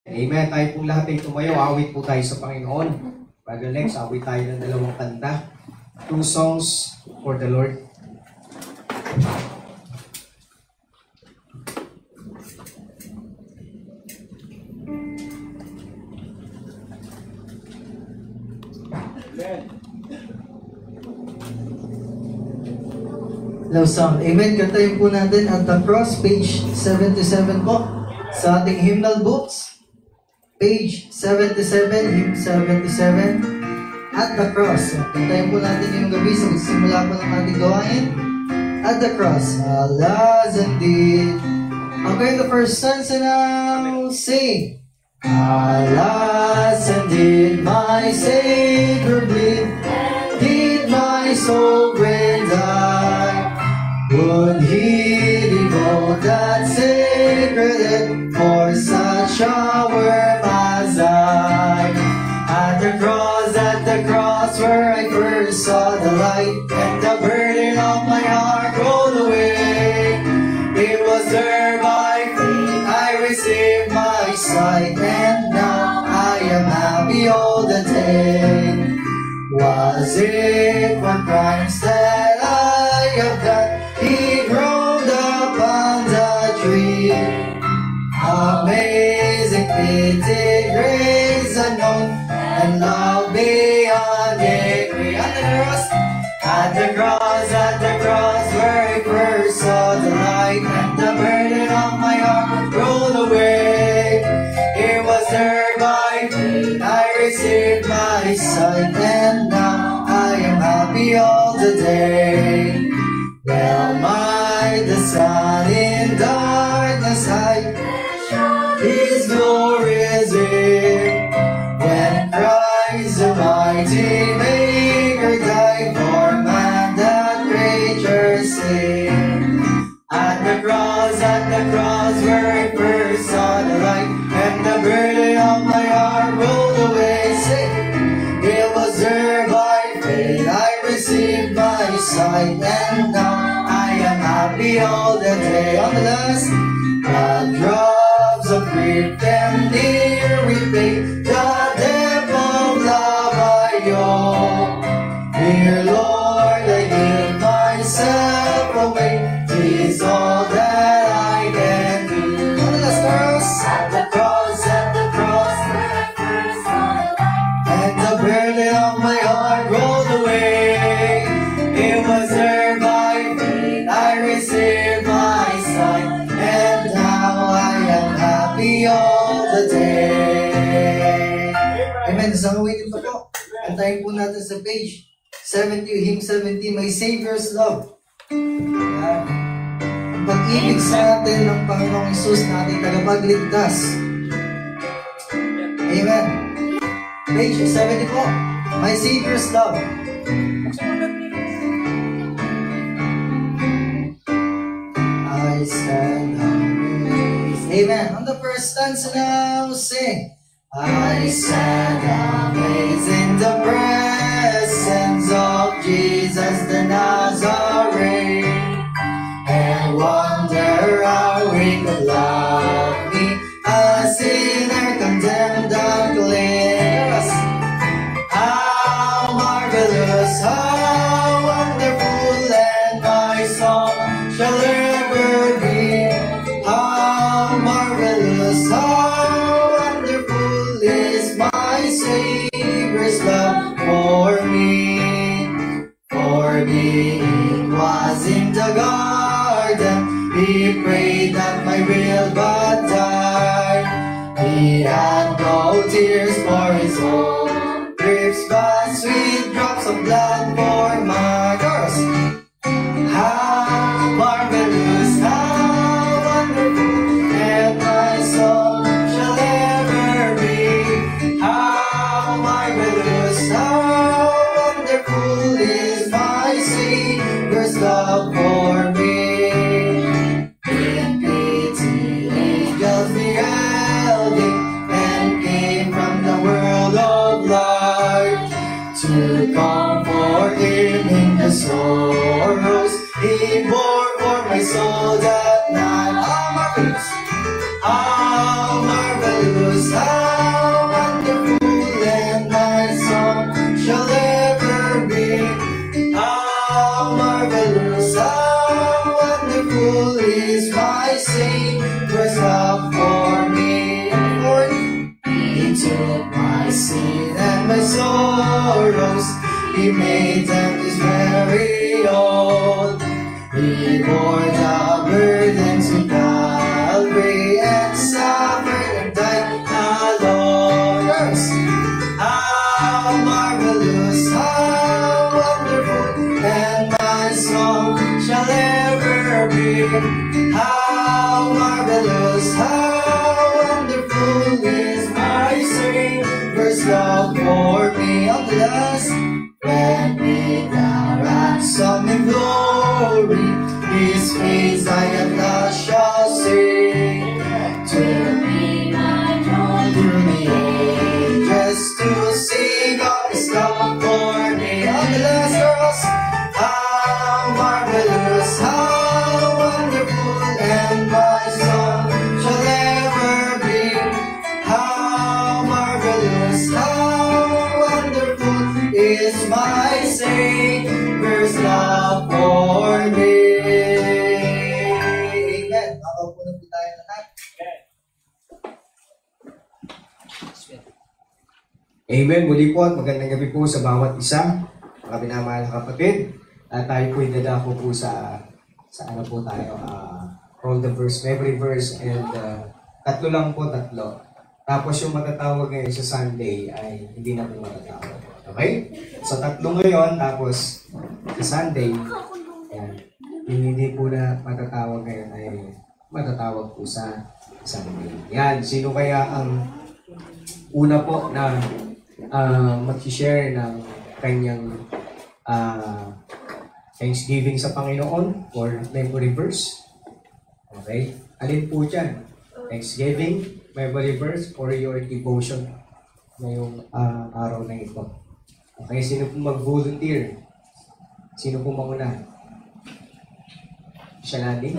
Amen. Tayo pong lahat ay tumayo. Awit po tayo sa Panginoon. Brother Lex, awit tayo ng dalawang kanta. 2 songs for the Lord. Love song. Amen. Kantayin po natin at the cross, page 77 po. Sa ating hymnal books. Page 77, hymn 77. At the cross. Kantayin po natin yung gabi sa simula po ng ating gawain. At the cross. Alas indeed. Okay, the first stanza now. Sing. Alas indeed, my Savior bleed. Did my soul when die? Would he devote that sacred death for such a worm as I? At the cross where I first saw the light, and the burden of my heart rolled away. It was there by faith I received my sight, and now I am happy all the day. Was it for crimes that I have done? He groaned upon the tree. Amazing pity, grace unknown, and love beyond degree. At the cross, where I first saw the light, and the burden of my heart rolled away. It was there by faith I received my sight, and now I am happy all the day. Well, might the sun in darkness hide, His glory is here. When Christ the mighty Maker died for man, the creature sin. At the cross, where I first saw the light, and the burden of my heart rolled away. Say, it was there by faith I received my sight, and now I am happy all the day. On the last, the drops of grief and near repay the depth of love I owe. Dear Lord, I give myself away. 'Tis all that I can do. On the last cross, at the cross, where I first saw the light, and the burden of my heart rolled away. It was there by faith I received my sight, and now I am happy all the day. Amen. Isang awitin pa po. Antayin po natin sa page 70, hymn 70, My Savior's Love. Ayan. Ang pag-ibig sa atin ng Panginoong Isus na ating tagapagligtas. Amen. Page 70 po, My Savior's Love. I stand amazed. Amen. On the first stanza now, sing. I stand amazed in the presence of Jesus the Nazarene, and wonder how He could love me, a sinner condemned and cleansed. How marvelous, how wonderful, and my song shall ever be. How marvelous, how wonderful is my Savior's love for me. For me, it was in the garden, He prayed that my will but died. He had no tears for His own griefs, but sweet drops of blood for my curse. How marvelous, how wonderful, and my soul shall ever be. How marvelous, how wonderful is my Savior's love for me. In pity, angels beheld Him, and came from the world of light to comfort Him in the sorrows He bore for my soul that night. How marvelous, marvelous, how wonderful, and my song shall ever be. How marvelous, how wonderful is my Savior's love for me. For He took my sin and my sorrows, He made them His very own. He bore the burdens of Calvary and suffered and died alone. Yes. How marvelous, how wonderful, and my song shall ever be. How marvelous, how wonderful is my Savior's love for me. On the last, when we the ransom in glory, His face I at last shall see. To me, my joy, through the ages to sing of His love for me. On the last cross, how marvelous, how wonderful, and my song shall ever be. How marvelous, how wonderful is my Savior's love for me. Amen. Makaupo na po tayo lahat. Amen. Muli po at magandang gabi po sa bawat isa, mga minamahal na kapatid. At tayo po dadako po sa ano po tayo, all the verse, every verse, and tatlo lang po, tatlo. Tapos yung matatawag ngayon sa Sunday ay hindi na po matatawag. Okay? So tatlo ngayon, tapos sa Sunday, yan, yung hindi po na matatawag ngayon ay matatawag po sa Sunday. Yan, sino kaya ang una po na mag-share ng kanyang Thanksgiving sa Panginoon or memory verse? Okay? Alin po dyan? Thanksgiving, memory verse, or your devotion ngayong araw na ito? Okay, sino po mag-volunteer? Sino po mauna? Shalani?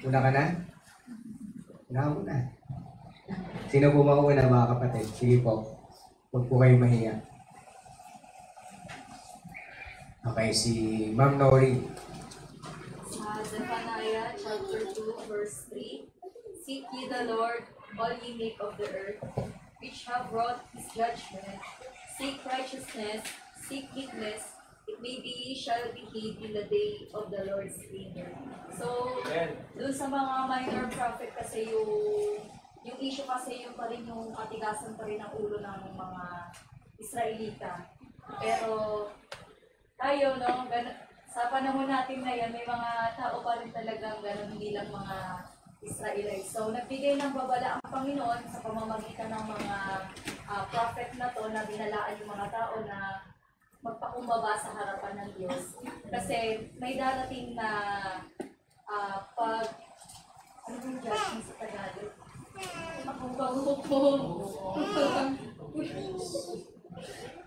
Una ka na? Una. Sino po mauna, mga kapatid? Sige po. Huwag po kayo mahiya. Okay, si Ma'am Nori. Zephaniah chapter 2 verse 3. Seek ye the Lord, all ye meek of the earth, which have wrought His judgment. Seek righteousness, seek meekness, it may be ye shall be hid in the day of the Lord's anger. So, doon sa mga minor prophet kasi yung issue kasi yung pa rin yung atigasan pa rin ang ulo ng mga Israelita. Pero tayo, no, sa panahon natin ngayon, may mga tao pa rin talagang gano'n, hindi lang mga Israelites. So, nagbigay ng babala ang Panginoon sa pamamagitan ng mga prophet na to na binalaan yung mga tao na magpakumbaba sa harapan ng Diyos. Kasi may darating na ano yung judgment sa Tagalog?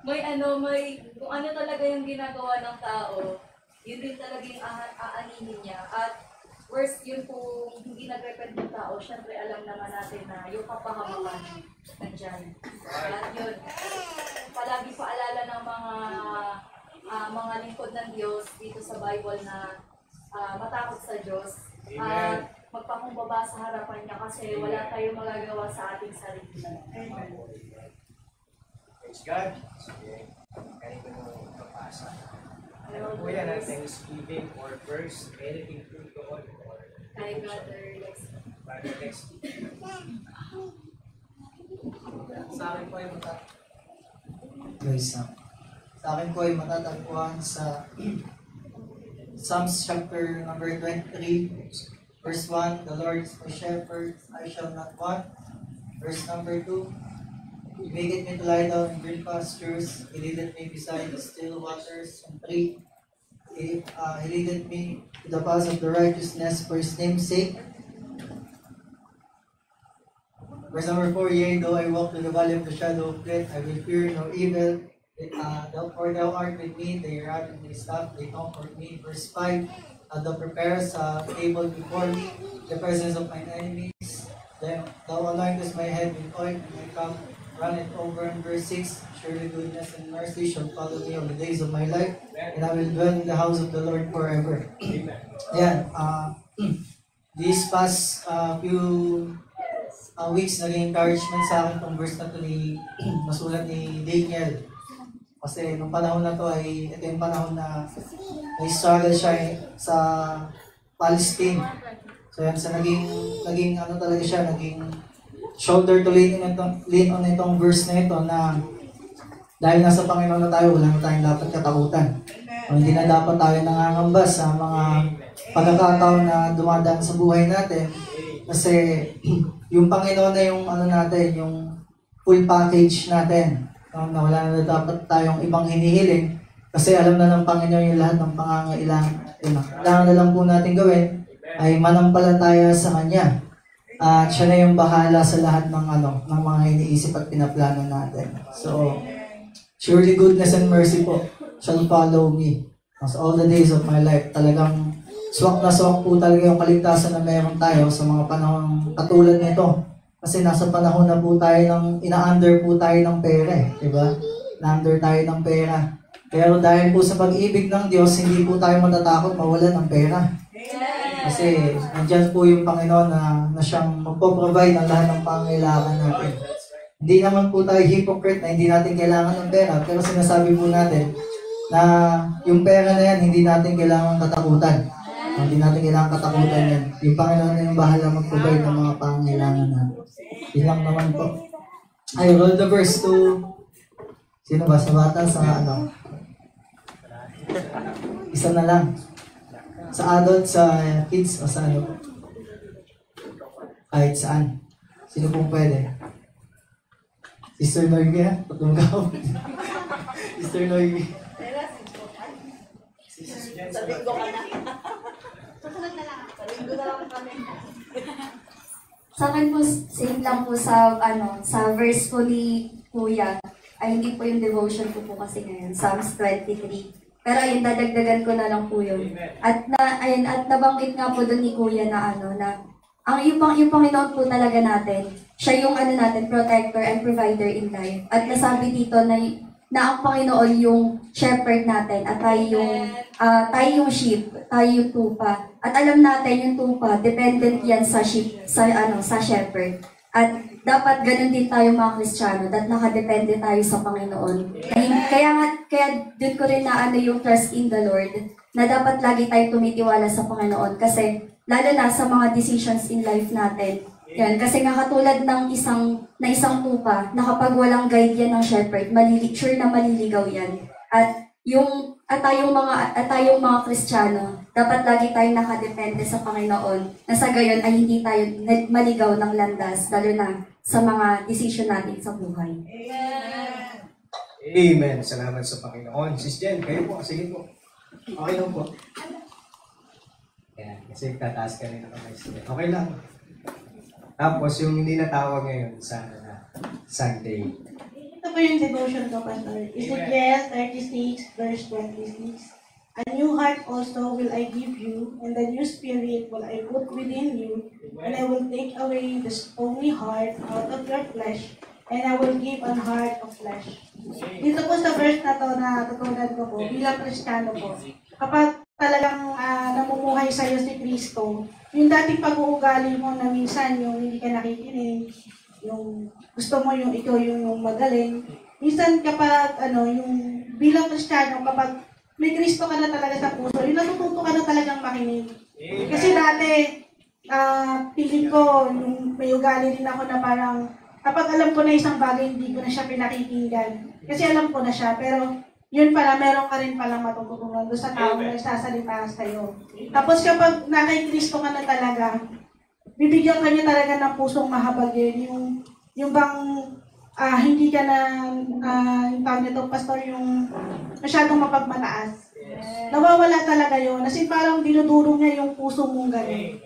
may kung ano talaga yung ginagawa ng tao, yun din talaga yung aaninin niya. At worst, yun kung hindi nag-repent ng tao, syempre alam naman natin na yung kapahamakan nandyan. At yun, palagi paalala ng mga lingkod ng Diyos dito sa Bible na matakot sa Diyos. At magpakumbaba sa harapan niya kasi wala tayong magagawa sa ating sarili. Amen. Praise God. Sige. Ganito mo kapasa. Ano po yan ang Thanksgiving or verse, anything to God or Kay Brother Lex. Brother Lex. Sa akin po ay matatagpuan sa Psalms chapter number 23, verse 1, the Lord is my shepherd, I shall not want. Verse number 2, He maketh me to lie down in green pastures, He leadeth me beside the still waters. And 3, He leadeth me to the paths of the righteousness for His name's sake. Verse number 4, yea, though I walk through the valley of the shadow of death, I will fear no evil. For thou art with me, thy rod and thy staff, they comfort me. Verse 5, thou preparest a table before me, the presence of mine enemies. Then thou anointest my head with oil, and my cup runneth over. In verse 6, surely goodness and mercy shall follow me all the days of my life, and I will dwell in the house of the Lord forever. Ayan, these past few weeks, naging encouragement sa akin itong verse na ito masulat ni Daniel. Kasi nung panahon na to ito yung panahon na may struggle siya sa Palestine. So yan, naging ano talaga siya, naging shoulder to lean on itong verse na ito na dahil nasa Panginoon na tayo, wala na tayong dapat katakutan. O hindi na dapat tayo nangangamba sa mga pagkakataon na dumadaan sa buhay natin. Kasi yung Panginoon na yung ano natin, yung full package natin. Na wala na dapat tayong ibang hinihiling kasi alam na ng Panginoon yung lahat ng pangangailangan. Kailangan na lang po natin gawin ay manampalataya sa Kanya. At siya na yung bahala sa lahat ng ng mga iniisip at pinaplano natin. So, surely goodness and mercy po shall follow me as all the days of my life. Talagang swak na swak po talaga yung kaligtasan na meron tayo sa mga panahon katulad nito. Kasi nasa panahon na po tayo ina-under po tayo ng pera diba? Na-under tayo ng pera. Pero dahil po sa pag-ibig ng Diyos, hindi po tayo matatakot mawalan ng pera. Kasi nandiyan po yung Panginoon na siyang magpo-provide ng lahat ng pangangailangan natin. Hindi naman po tayo hypocrite na hindi natin kailangan ng pera, pero sinasabi po natin na yung pera na yan, hindi natin kailangan katakutan. Hindi natin kailangan katakutan yan. Yung Panginoon na yung bahala mag-provide ng mga pangangailangan natin. Yun lang naman po. Ay, roll the verse to... Sino ba? Sa bata? Sa Isa na lang. Sa adult, sa kids, o sa ano po? Kahit saan. Sino pong pwede? Sister Norby, ha? Patunggaw. Sister Norby. Sabihin ko ka na. Susunod na lang. Sabihin ko na lang kami. Sa akin po, same lang po sa verse po ni Kuya. Ay, hindi po yung devotion ko po kasi ngayon, Psalms 23. Pero ayun, dadagdagan ko na lang po yun. At nabanggit nga po doon ni Kuya na yung Panginoon po talaga natin, siya yung natin, protector and provider in life. At nasabi dito na ang Panginoon yung shepherd natin at tayo yung sheep, tayo yung tupa. At alam natin yung tupa, dependent yan sa sheep, sa shepherd. At dapat ganun din tayo mga Kristiyano, that nakadepende tayo sa Panginoon. Kaya dun ko rin na yung trust in the Lord, na dapat lagi tayo tumitiwala sa Panginoon. Kasi lalo na sa mga decisions in life natin, yan, kasi nga katulad ng isang tupa, na kapag walang guide yan ng shepherd, sure na maliligaw yan. At tayong mga Kristiyano, dapat lagi tayong nakadepende sa Panginoon, na sa gayon ay hindi tayo maligaw ng landas, lalo na sa mga decision natin sa buhay. Amen. Salamat sa Panginoon. Sis Jen, kayo po. Sige po. Okay lang po. Ayan, kasi tataas ka rin ng kamay. Okay lang. Tapos yung hindi natawag ngayon sa Sunday. Ito po yung devotion ko, Pastor. Ezekiel 36, verse 26. A new heart also will I give you, and a new spirit will I put within you, and I will take away the stony heart out of your flesh, and I will give an heart of flesh. Dito po sa verse na to na tutunan ko po, bilang Kristiyano po, kapag talagang namumuhay sa'yo si Kristo, yung dating pag-uugali mo na minsan yung hindi ka nakikinig, yung gusto mo yung ikaw yung magaling, minsan kapag yung bilang Kristiyano, kapag may Kristo ka na talaga sa puso, yung natututo ka na talagang makinig. Kasi dati, piling ko, yung may ugali din ako na parang, kapag alam ko na isang bagay, hindi ko na siya pinakikinggan. Kasi alam ko na siya, pero yun pala, meron ka rin palang matututunan doon sa tao na nagsasalita sa'yo. Tapos kapag nakay Kristo ka na talaga, bibigyan ka niya talaga ng pusong mahabagin. Yung bang hindi ka na, yung tawag nito, Pastor, yung masyadong mapagmataas. Nawawala talaga yun. Kasi parang dinudurong niya yung puso mong gano'n.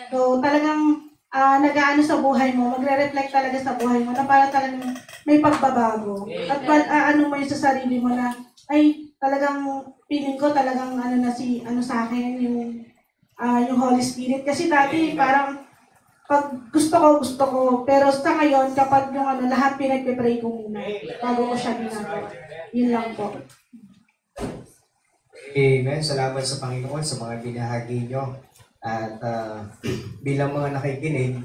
So talagang nag-aano sa buhay mo, magre-reflect talaga sa buhay mo na para talagang may pagbabago. At ano mo yung sa sarili mo na, ay, talagang feeling ko talagang sa akin, yung Holy Spirit. Kasi dati parang, pag gusto ko. Pero sa ngayon, kapag yung lahat pinagpe-pray ko muna bago ko siya ginagawa. Yun lang po. Amen. Salamat sa Panginoon sa mga binahagi nyo. At bilang mga nakikinig,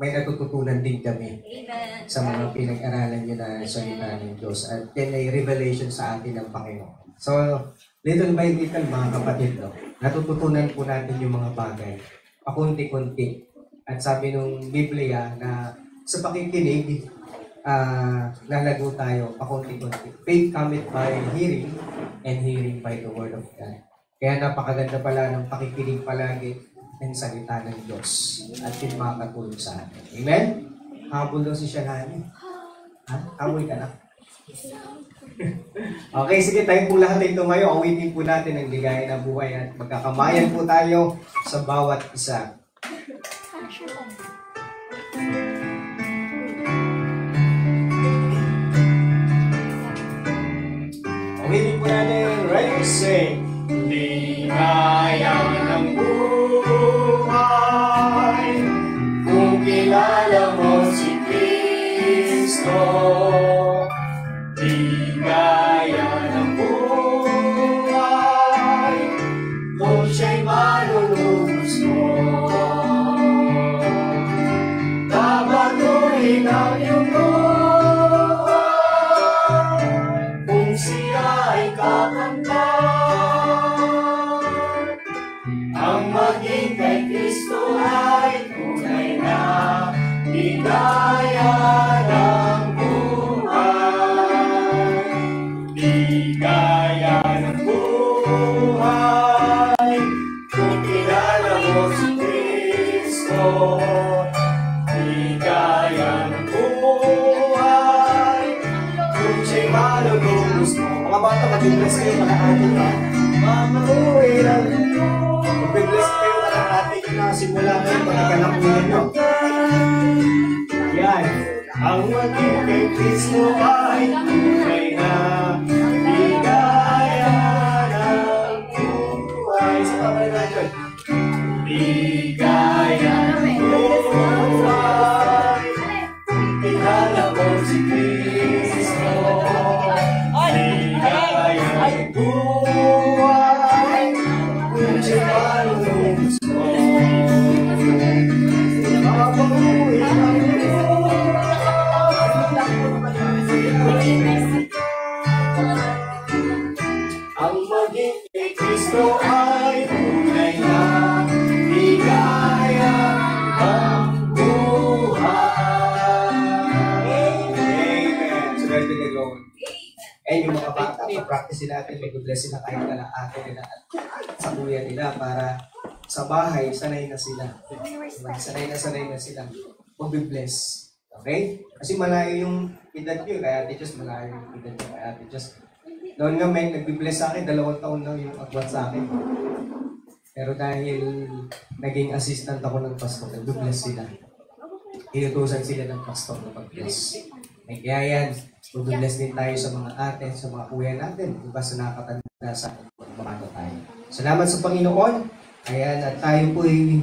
may natututunan din kami Amen. sa mga pinag-aralan nyo na salita ng Diyos. At yan ay revelation sa atin ng Panginoon. So, little by little mga kapatid, no, natututunan po natin yung mga bagay. Pakunti-kunti. At sabi ng Biblia na sa pakikinig, lalago tayo pakunti-kunti. Faith cometh by hearing and hearing by the word of God. Kaya napakaganda pala ng pakikinig palagi ng salita ng Diyos at yun makakatulong sa atin. Amen? Habol daw si Shanani. Ha? Habol ka na? Okay, sige, tayo po lahat ay tumayo. Awitin po natin ang ligaya na buhay at magkakamayan po tayo sa bawat isa. Awitin po natin, right? Sing. Ligaya ng buhay kung kilala mo si Kristo. Ligaya ng buhay kung siya'y malulubos mo. Babaguhin ang iyong buhay kung siya ay kakamtan. Ang maging kay Kristo ay tunay na ligaya ng buhay. Ligaya ng buhay kung kilala mo si Kristo. Ligaya ng buhay kung siya'y malulubos mo. Mga bata, mag-bless kayo kalahati na. Mamamuhay lang ito. Mag-bless kayo kalahati na simula ngayon pagkakanak ninyo. Yan. Ang maging kay Kristo ay tunay na ligaya ng buhay. Sa pamay natin. Ligaya ng buhay. Kilala mo si Kristo. Ligaya ng buhay. Kung siya'y malulubos mo. Mapamuhay ang ang maging kay Kristo ay tunay na ligaya ng buhay. Amen. So guys, we can go. And yung mga bata, pa-practice natin, mag-bless sila kahit na ate nila at sa kuya nila para sa bahay, sanay na sila. Sanay na sila. Mag-bless. Okay? Kasi malayo yung edad nyo, kaya ate just malayo yung edad nyo, kaya ate just noon nga may nag-bless sa akin, 2 taon lang yung agwat sa akin. Pero dahil naging assistant ako ng pastor, nag-bless sila. Inutusan sila ng pastor na mag-bless. Kaya yan, mag-bless din tayo sa mga ate, sa mga kuya natin. Diba sa nakakatanda sa atin, magmamano tayo. Salamat sa Panginoon. Ayan, at tayo po ay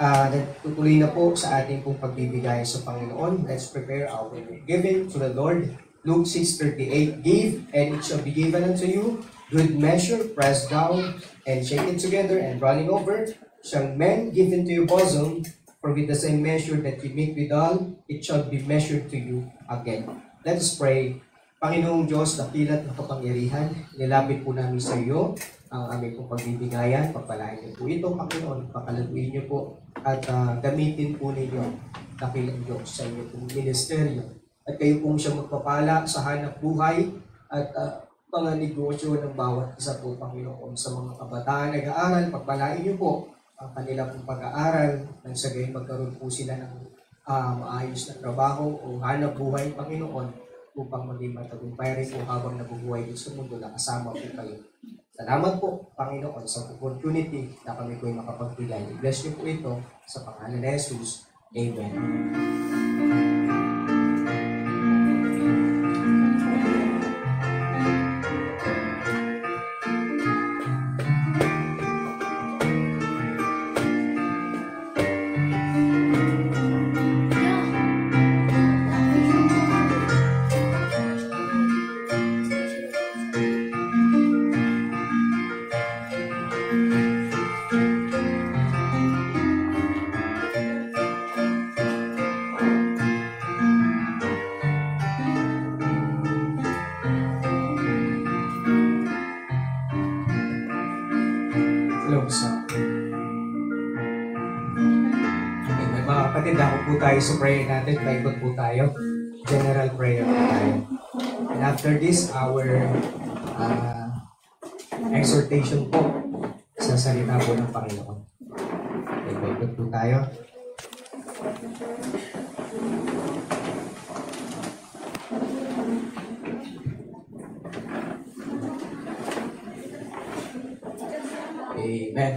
nagtutuloy na po sa ating pong pagbibigay sa Panginoon. Let's prepare our giving to the Lord. Luke 6:38, give, and it shall be given unto you, good measure, pressed down, and shaken together, and running over, shall men give into your bosom, for with the same measure that you meet withal, it shall be measured to you again. Let us pray. Panginoong Diyos, dakilat na kapangyarihan, nilapit po namin sa iyo ang aming pong pagbibigayan, pagpalain niyo po ito, Panginoon, pakalaguin niyo po, at gamitin po ninyo, dakilang Diyos, sa inyo pong ministeryo. At kayo pong siyang magpapala sa hanap buhay at mga negosyo ng bawat isa po, Panginoon, sa mga kabataan nag-aaral. Pagpalain niyo po ang kanila pong pag-aaral nang sa gayon magkaroon po sila ng maayos na trabaho o hanap buhay, Panginoon, upang maging matagumpay rin po habang nabubuhay din sa mundo na kasama po kayo. Salamat po, Panginoon, sa opportunity na kami po'y makapagbigay. Bless niyo po ito sa pangalan ni Jesus. Amen. close. Okay, mga kapatid, ako po tayo sa prayer natin. Paikot po tayo. General prayer po tayo. And after this, our exhortation po sa salita po ng Panginoon. Okay, paikot po tayo. Amen.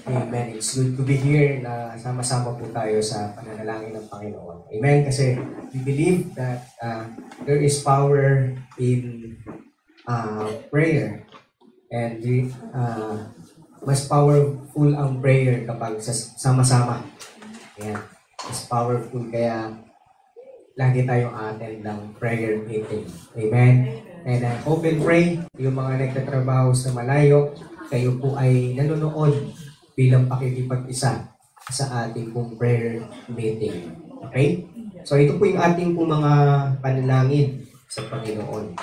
Amen. It's good to be here na sama-sama po tayo sa pananalangin ng Panginoon. Amen. Kasi we believe that there is power in prayer. And mas powerful ang prayer kapag sama-sama. Ayan. Mas powerful kaya lagi tayong attend ng prayer meeting. Amen. And I hope and pray yung mga nagtatrabaho sa malayo, kayo po ay nanonood bilang pakikipag-isa sa ating pong prayer meeting. Okay? So ito po yung ating pong mga panalangin sa Panginoon.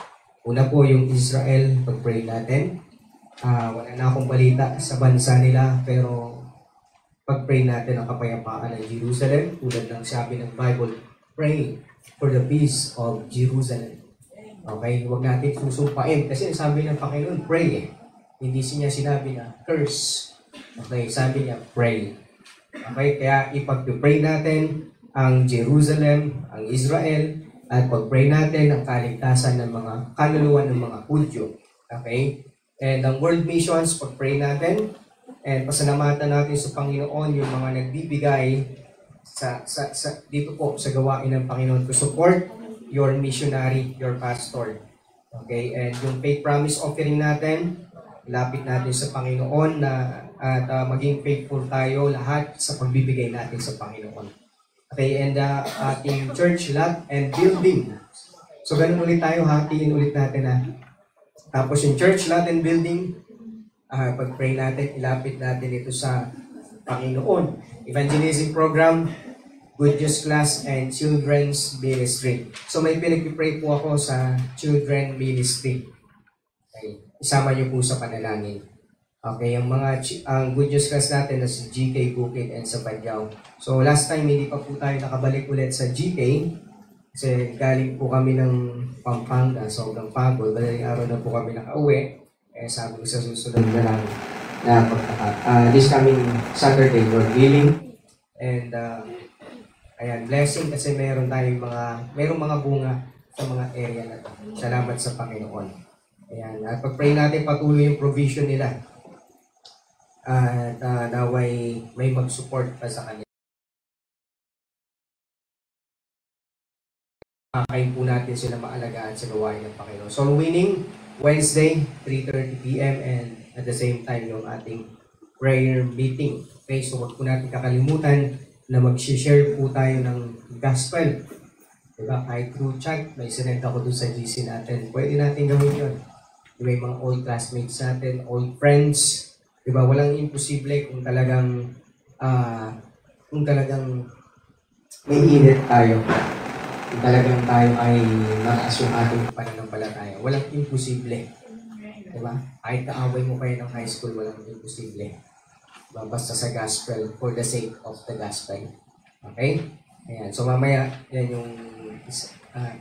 Una po yung Israel, pag-pray natin. Wala na akong balita sa bansa nila, pero pag-pray natin ang kapayapaan ng Jerusalem, tulad ng sabi ng Bible, pray for the peace of Jerusalem. Okay, huwag natin susumpain kasi sabi ng Panginoon, pray eh. Hindi niya sinabi na curse. Okay, sabi niya, pray. Okay, kaya ipag-pray natin ang Jerusalem, ang Israel, at pag-pray natin ang kaligtasan ng mga kaluluwa ng mga Hudyo. Okay? And ang world missions, pag-pray natin, and pasalamatan natin sa Panginoon yung mga nagbibigay dito po sa gawain ng Panginoon to support your missionary, your pastor. Okay? And yung faith promise offering natin, lapit natin sa Panginoon at maging faithful tayo lahat sa pagbibigay natin sa Panginoon. Okay? And ating church lot and building. So ganun ulit tayo, hatiin ulit natin na. Tapos yung church lot and building, pag-pray natin, ilapit natin ito sa Panginoon. Evangelism program, Good News Class, and Children's Ministry. So may pinag-pray po ako sa Children Ministry. Okay. Isama niyo po sa panalangin. Okay, ang ang Good News Class natin na si GK Bukid and sa Bagyao. So last time hindi pa po tayo nakabalik ulit sa GK kasi galing po kami ng Pampanga, so hanggang pagod. Madaling araw na po kami nakauwi. Sabi ko sa susunod na lang na this coming Saturday, Lord willing. And ayan, blessing kasi merong mga bunga sa mga area na ito. Salamat sa Panginoon. Ayan, at pag-pray natin patuloy yung provision nila. At naway may mag-support pa sa kanila. Kain po natin sila maalagaan sa gawain ng Panginoon. So winning Wednesday, 3:30 p.m. and at the same time yung ating prayer meeting. Okay, so huwag po natin kakalimutan na mag-share po tayo ng gospel. Diba? Kahit through chat, may sinend ako doon sa GC natin. Pwede natin gawin yun. May mga old classmates natin, old friends. Diba? Walang imposible kung talagang may init tayo. Kung talagang tayo ay mataas yung ating pananampalataya. Walang imposible. Diba? Kahit kaaway mo kayo ng high school, walang imposible. Diba? Basta sa gospel, for the sake of the gospel. Okay? Ayan. So mamaya, yan yung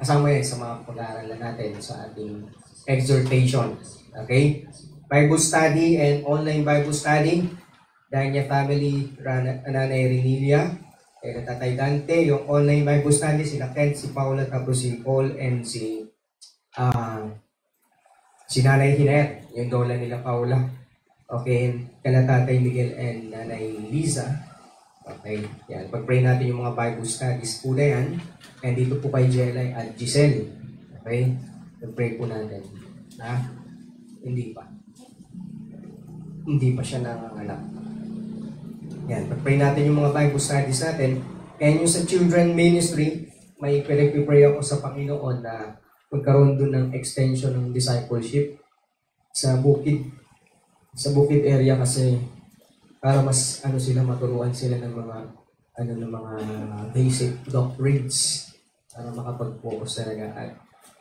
kasama yan sa mga pag-aaralan natin sa ating exhortation. Okay? Bible study and online Bible study. Danya Family, Nanay Renilia, Tatay Dante, yung online Bible study, sila Kent, si Paula, tapos si Paul, and si Nanay Hinet, yung dola nila Paula. Okay, kala Tatay Miguel and Nanay Liza. Okay, yan. Pag-pray natin yung mga Bible studies po na yan. And dito po kay Jelay at Giselle. Okay, pag-pray po natin. Hindi pa siya nanganganak. Yan, pag-pray natin yung mga Bible studies natin. And yung sa children ministry, may pinag-pray ako sa Panginoon na magkaroon doon ng extension ng discipleship sa bukid area kasi para mas sila maturuan sila ng mga ng mga basic doctrines para makapag-focus talaga. At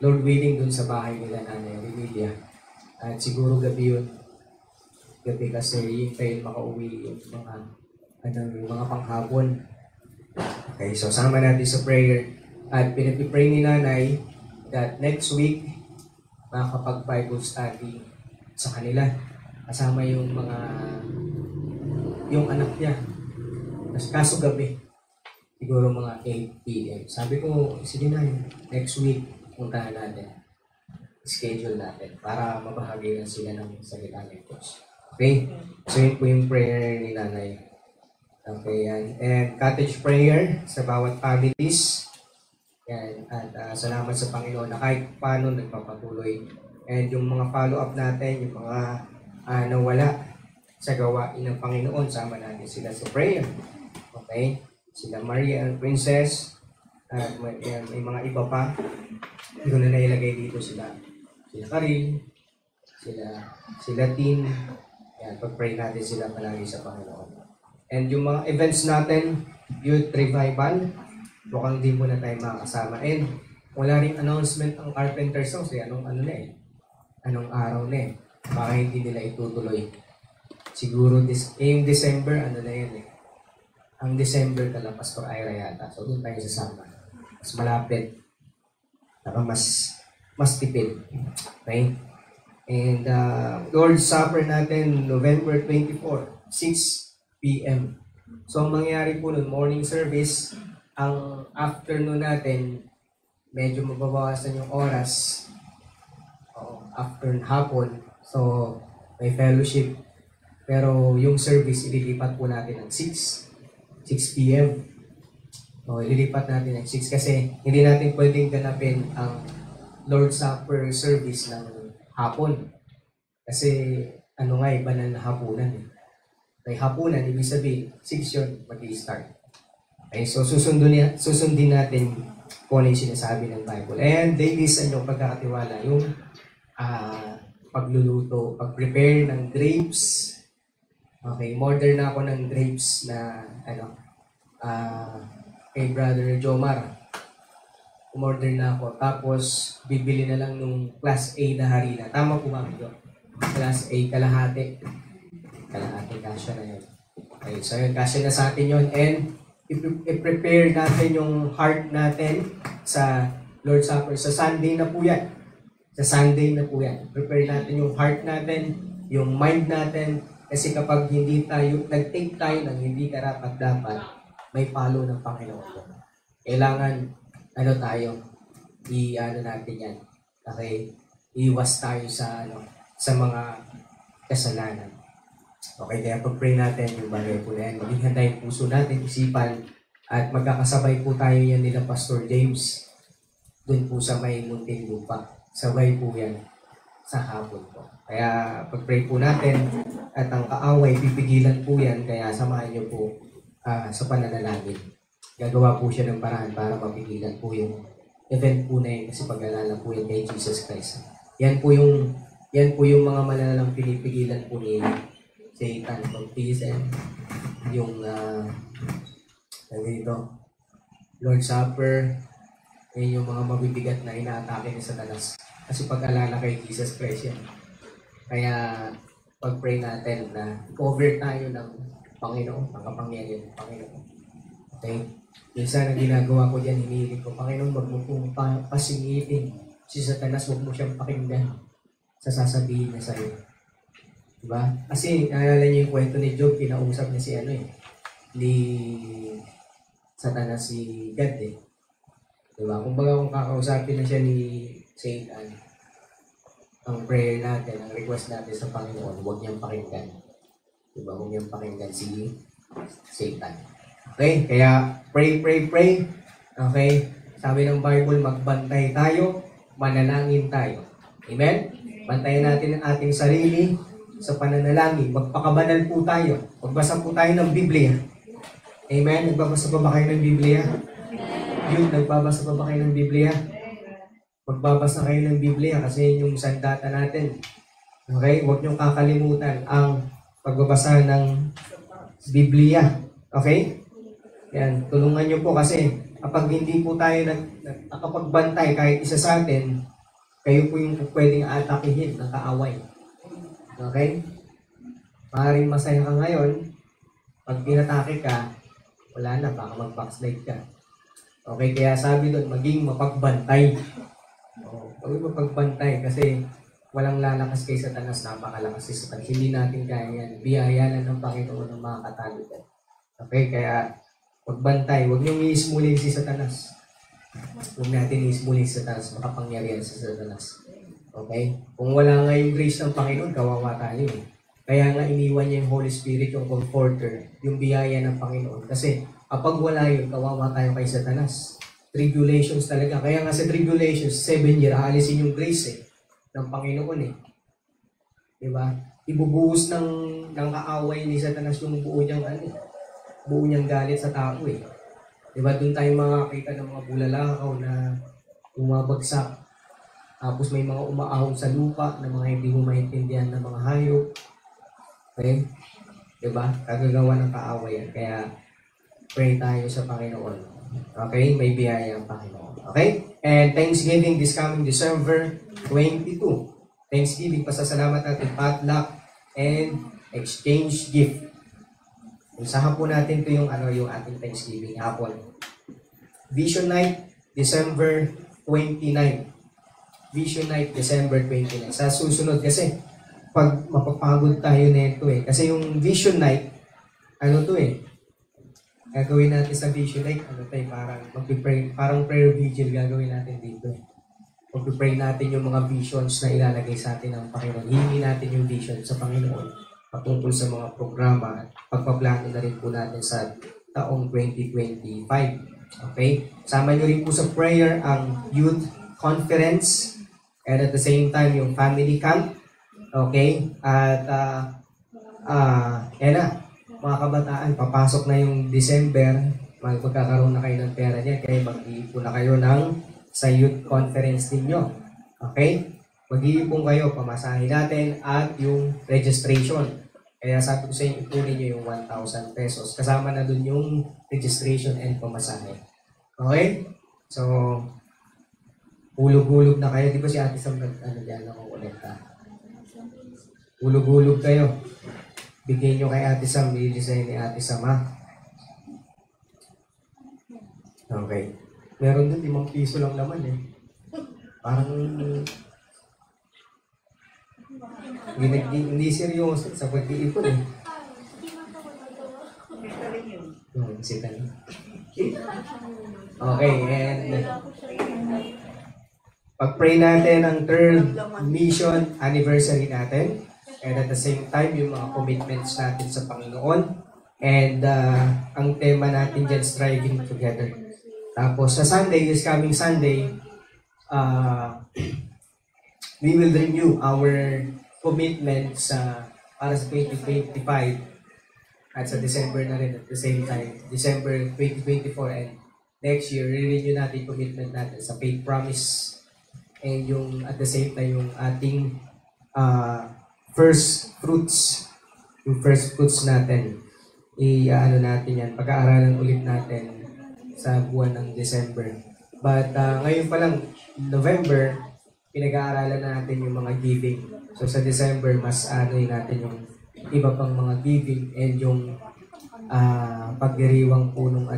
Lord willing, dun sa bahay nila Nanay Remilia. At siguro gabi yun. Gabi kasi yung kayo makauwi yung mga panghapon. Okay, so sama natin sa prayer. At pinipray ni Nanay that next week, makakapag-Bible study sa kanila. Kasama yung anak niya. Kaso gabi, siguro mga 8 p.m. Sabi ko, sige na, next week, puntahan natin. Schedule natin para mabahagi na sila ng salita ng Diyos. Okay? So yun po yung prayer ni Nanay. Okay, yan. And cottage prayer sa bawat families. Yan. At salamat sa Panginoon na kahit paano nagpapatuloy. And yung mga follow-up natin, yung mga nawala sa gawain ng Panginoon, sama natin sila sa prayer. Okay? Sila Maria and Princess. At may mga iba pa. Hindi ko na nailagay dito sila. Sila Karin. Sila Tin. Yan, pag-pray natin sila palagi sa Panginoon. And yung mga events natin, Youth Revival, mukhang di muna tayo makakasama. And wala ring announcement ang Carpenter's House. Anong araw na eh. Baka hindi nila itutuloy. Siguro yung December, na yun eh. Ang December kala Pastor Ira yata. So doon tayo sasama. Mas malapit. Saka mas tipid. Okay? And Lord's Supper natin, November 24, 6 p.m. So ang mangyayari po nun, morning service, ang afternoon natin, medyo mababawasan yung oras. After hapon. So may fellowship. Pero yung service, ililipat po natin ng 6 p.m. So, ililipat natin ng 6 kasi hindi natin pwedeng ganapin ang Lord's Supper service ng hapon. Kasi banal na hapunan eh. May hapunan, ibig sabihin, 6 yun, mag-i-start. Okay, so susundin natin kung ano yung sinasabi ng Bible. And ladies, pagkakatiwala, yung pagluluto, pag-prepare ng grapes. Okay, order na ako ng grapes na kay Brother Jomar. Umorder na ako. Tapos, bibili na lang nung Class A na harina. Tama po ba ito? Class A, kalahati. Kalahati, kasya na yun. Okay, so yun, kasya na sa atin yun. And, i-prepare natin yung heart natin sa Lord's Supper. Sa Sunday na po yan. Sa Sunday na po yan. Prepare natin yung heart natin, yung mind natin. Kasi kapag hindi tayo, nag-take tayo ng hindi karapat-dapat, may palo ng Panginoon. Kailangan, natin yan. Okay? Iwas tayo sa mga kasalanan. Okay, kaya pag-pray natin yung bagay po na yan. Maging handa yung puso natin, isipan, at magkakasabay po tayo yan nila Pastor James. Doon po sa may munting lupa. Sabay po yan sa hapon po. Kaya pag-pray po natin, at ang kaaway, pipigilan po yan, kaya samahan niyo po sa pananalangin. Gagawa po siya ng paraan para mapigilan po yung event po na yun kasi pag-alala po yan kay Jesus Christ. Yan po yung mga malalalang pinipigilan po ni Satan, baptism, yung Lord's Supper, yung mga mabibigat na inaatake ni Satanas. Kasi pag-alala kay Jesus Christ yan. Kaya pag-pray natin na cover tayo ng Panginoon, ang kapangyarihan ng Panginoon. Okay? Minsan ang ginagawa ko dyan, hinihiling ko, Panginoon, wag mo pong pasingitin. Si Satanas, wag mo siyang pakinggan sa sasabihin niya sa'yo. Diba? Kasi, naalala niyo yung kwento ni Job, kinausap niya si ni Satanas si God eh. Diba? Kumbaga kung kakausapin na siya ni Satan, ang prayer natin, ang request natin sa Panginoon, huwag niyang pakinggan. Diba? Huwag niyang pakinggan si Satan. Okay? Kaya, pray. Okay? Sabi ng Bible, magbantay tayo, manalangin tayo. Amen? Bantayan natin ang ating sarili sa pananalangin. Magpakabanal po tayo. Magbasa po tayo ng Biblia. Amen? Nagbabasa pa ba kayo ng Biblia? Yun, nagbabasa pa ba kayo ng Biblia? Magbabasa kayo ng Biblia kasi yung sandata natin. Okay? Huwag niyong kakalimutan ang pagbabasa ng Biblia. Okay? Yan, tulungan nyo po kasi kapag hindi po tayo nakapagbantay kahit isa sa atin, kayo po yung pwedeng atakihin ng kaaway. Okay? Maaaring masaya ka ngayon, pag pinatake ka, wala na, baka mag-backslide ka. Okay, kaya sabi doon, maging mapagbantay. Maging mapagbantay kasi walang lalakas kay Satanas, napakalakas si Satanas. Hindi natin kaya yan. Biyaya lang ng Panginoon ng mga katalitan. Okay, kaya pagbantay, huwag niyong iismulin si Satanas. Huwag natin iismulin si Satanas, makapangyarihan si Satanas. Okay? Kung wala nga yung grace ng Panginoon, kawawa tayo eh. Kaya nga iniwan niya yung Holy Spirit, yung Comforter, yung biyaya ng Panginoon. Kasi kapag wala yun, kawawa tayo kay Satanas. Tribulations talaga. Kaya nga sa tribulations, 7 years, aalisin yung grace ng Panginoon eh. Diba? Ibubuhos ng kaaway ni Satanas yung buo niyang galit sa tao eh. Diba? Doon tayo makakita ng mga bulalakaw na bumabagsak. Tapos may mga umaahon sa lupa na mga hindi mo maintindihan ng mga hayop. Okay? Diba? Kagagawa ng kaaway yan. Kaya pray tayo sa Panginoon. Okay? May biyaya ang Panginoon. Okay? And Thanksgiving this coming December 22. Thanksgiving, pasasalamat natin, potluck, and exchange gift. Isahan po natin ito yung ating Thanksgiving hapon. Vision Night, December 29. Vision Night, December 29. Sa susunod kasi, pag mapapagod tayo nito eh. Kasi yung Vision Night, gagawin natin sa Vision Night, parang mag-pray, parang prayer vigil gagawin natin dito eh. Mag-pray natin yung mga visions na ilalagay sa atin ng Panginoon. Hihingi natin yung vision sa Panginoon patungkol sa mga programa at pagpaplano na rin po natin sa taong 2025. Okay? Sama nyo rin po sa prayer ang youth conference and at the same time yung family camp. Okay? At yan na, mga kabataan, papasok na yung December, magkakaroon na kayo ng pera niya, kaya mag-iipon na kayo sa youth conference ninyo. Okay? Mag-iipon kayo, pamasahin natin at yung registration. Kaya sabi ko sa inyo, ipunin nyo yung 1,000 pesos. Kasama na dun yung registration and pamasahe. Okay? So, hulog-hulog na kayo. Di ba si Ate Sam diyan ako ulit ha? Hulog-hulog kayo. Bigyan nyo kay Ate Sam, i-design ni Ate Sam ha? Okay. Meron din 5 piso lang naman eh. Parang hindi seryoso sa pag-iipon eh. Okay, and pag-pray natin ang 3rd mission anniversary natin. And at the same time, yung mga commitments natin sa Panginoon. And ang tema natin dyan, striving together. Tapos sa Sunday, this coming Sunday, we will renew our commitments para sa 2025 at sa December na rin at the same time, December 2024 and next year, re-renew natin commitment natin sa faith promise and yung at the same time yung ating first fruits, yung first fruits natin, natin yan, pag-aaralan ulit natin sa buwan ng December. But ngayon pa lang, November, pinag-aaralan natin yung mga giving. So sa December, mas natin yung iba pang mga giving and yung pagdiriwang po nung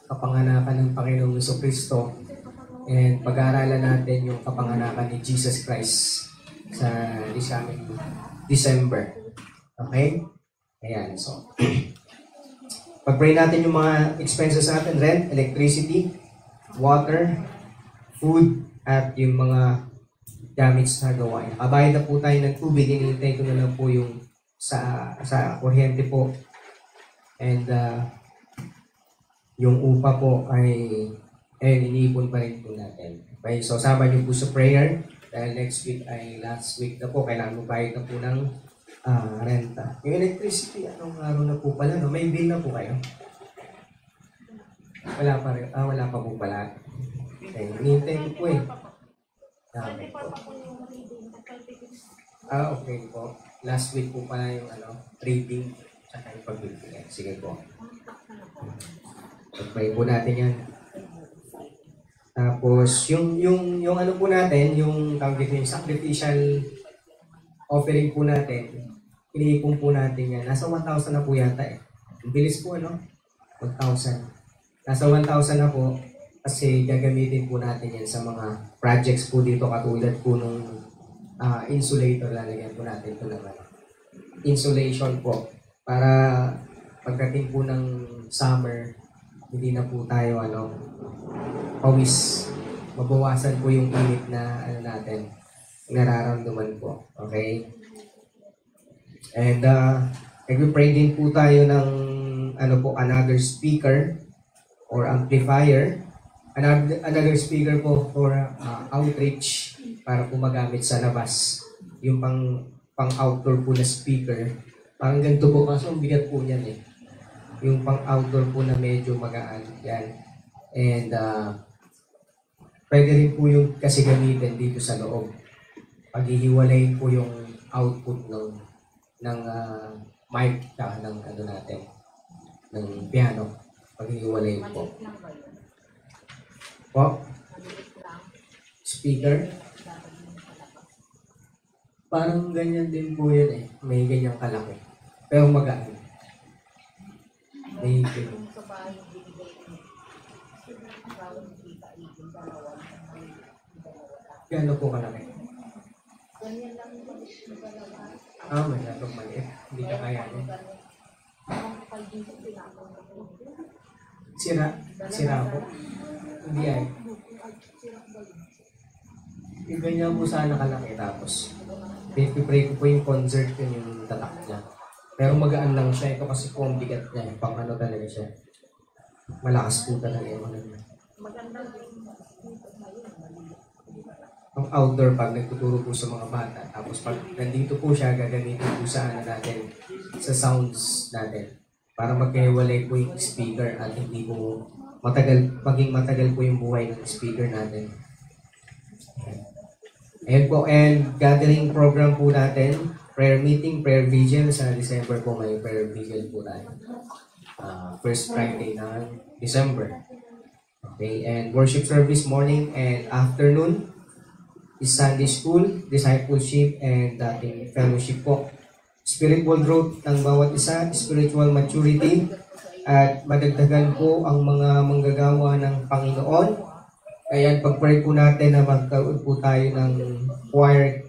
kapanganakan ng Panginoong Jesucristo and pag-aaralan natin yung kapanganakan ni Jesus Christ sa December. Okay? Ayan, so pag-pray natin yung mga expenses natin, rent, electricity, water, food, at yung mga damage na gawain. Kabayad na po tayo ng tubig, hinihintay ko na lang po yung sa kuryente po. And yung upa po ay iniipon pa rin po natin. Okay, so sama niyo po sa prayer dahil next week ay last week na po. Kailangan mo bayad na po ng renta. Yung electricity, anong araw na po pala? No? May bill na po kayo? Wala pa rin. Wala pa po pala. Okay, hinihintay ko po eh. Dami po. Okay po. Last week po pala yung reading tsaka yung pagbibigay. Sige po. Pag-pray po natin yan. Tapos, yung ano po natin, yung tawag dito, yung sacrificial offering po natin, iniipon po natin yan. Nasa 1,000 na po yata eh. Ang bilis po, ano? 1,000. Nasa 1,000 na po kasi gagamitin po natin yan sa mga projects po dito katulad po nung insulator. Lalagyan po natin ito naman. Insulation po para pagdating po ng summer, hindi na po tayo pawis. Mabawasan po yung init na natin nararamdaman po. Okay? And nag-pray din po tayo ng another speaker or amplifier. Another speaker po for outreach para po magamit sa labas. Yung pang-outdoor po na speaker. Parang ganito po, kaso ang bigat po niyan eh. Yung pang-outdoor po na medyo magaan. Yan. And pwede rin po yung kasi gamitin dito sa loob. Paghihiwalayin po yung output ng mic ng natin, ng piano. Paghihiwalayin po. Po? Speaker? Parang ganyan din po yan eh. May ganyang kalaki. Pero magaan. May ganyan. Gano'n po kalaki? Masyadong maliit. Hindi ka kaya niya. Sira po. Hindi ay. Yung ganyan po sana kalaki tapos pray ko po yung concert yun yung tatak niya. Pero magaan lang siya. Ito kasi po ang bigat niya. Pang talaga siya. Malakas po talaga yung niya. Ang outdoor pag nagtuturo po sa mga bata. Tapos pag nandito po siya, gagamitin po sa natin, sa sounds natin. Para magkahiwalay po yung speaker at hindi po maging matagal po yung buhay ng speaker natin. Ayan po, and gathering program po natin, prayer meeting, prayer vigil. Sa December po may prayer vigil po tayo. First Friday ng December. Okay, and worship service morning and afternoon is Sunday school, discipleship, and dating fellowship po. Spiritual growth ng bawat isa, spiritual maturity, at madagdagan po ang mga manggagawa ng Panginoon. Ayan, pag-pray po natin na magkaroon po tayo ng choir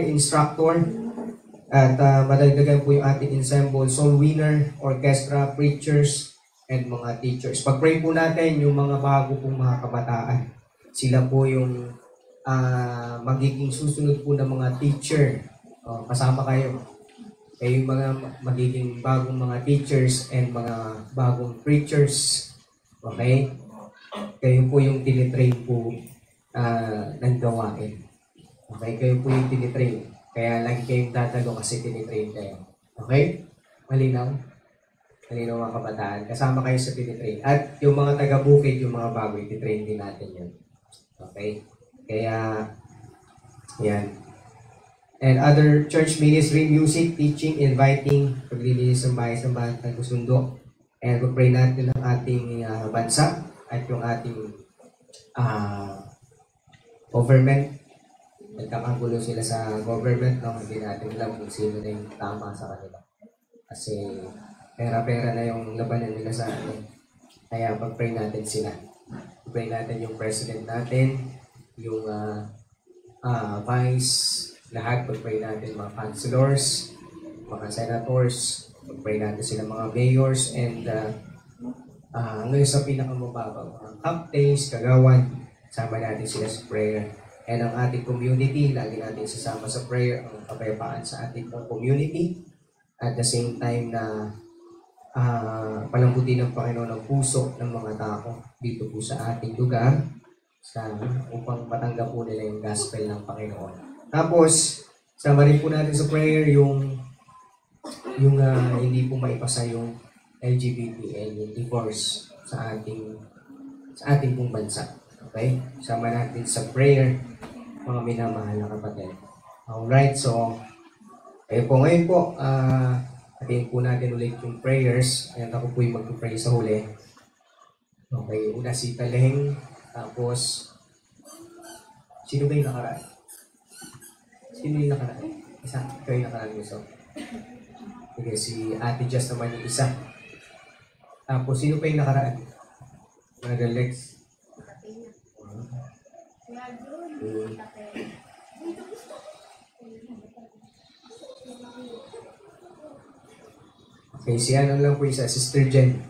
instructor, at madagdagan po yung ating ensemble, soul winner, orchestra, preachers, and mga teachers. Pag-pray po natin yung mga bago pong mga kabataan. Sila po yung magiging susunod po ng mga teacher. Kasama kayo. Kayo yung mga magiging bagong mga teachers and mga bagong preachers. Okay? Kayo po yung tinitrain po ng gawain. Okay? Kayo po yung tinitrain. Kaya lagi kayong tatalo kasi tinitrain kayo. Okay? Malinaw? Malinaw mga kabataan. Kasama kayo sa tinitrain. At yung mga taga-bukid, yung mga bago, ititrain din natin yun. Okay? Kaya, yan. And other church ministry, music, teaching, inviting, paglilinis ng bahay-sambahan at nagsusundo. And pray natin ang ating bansa at yung ating government. Nagkakagulo sila sa government, no? Hindi natin alam kung sino na yung tama sa kanila. Kasi pera-pera na yung labanan nila sa atin. Kaya pag-pray natin sila. Pray natin yung president natin, yung vice, lahat. Pag-pray natin mga councilors, mga senators, pag-pray natin sila mga mayors, and ngayon sa pinakamababa, mga captains, kagawan, sama natin sila sa prayer. And ang ating community, lagi natin sasama sa prayer ang kapayapaan sa ating community. At the same time na palambutin ng Panginoon ang puso ng mga tao dito po sa ating lugar upang matanggap po nila yung gospel ng Panginoon. Tapos, sama rin po natin sa prayer yung hindi po maipasa yung LGBT and yung divorce sa ating pong bansa. Okay? Sama natin sa prayer, mga minamahal na kapatid. Alright, so, kayo po ngayon po, Atin po natin ulit yung prayers. Ayan, ako po yung mag-pray sa huli. Okay, una si Taleng. Tapos, sino ba yung nakaraan? Sino yung nakaraan? Isa, ikaw yung nakaraan gusto. Okay, si Ate Jess naman yung isa. Tapos, sino pa yung nakaraan? Mga Lex. Okay, si ano lang po isa, Sister Jen.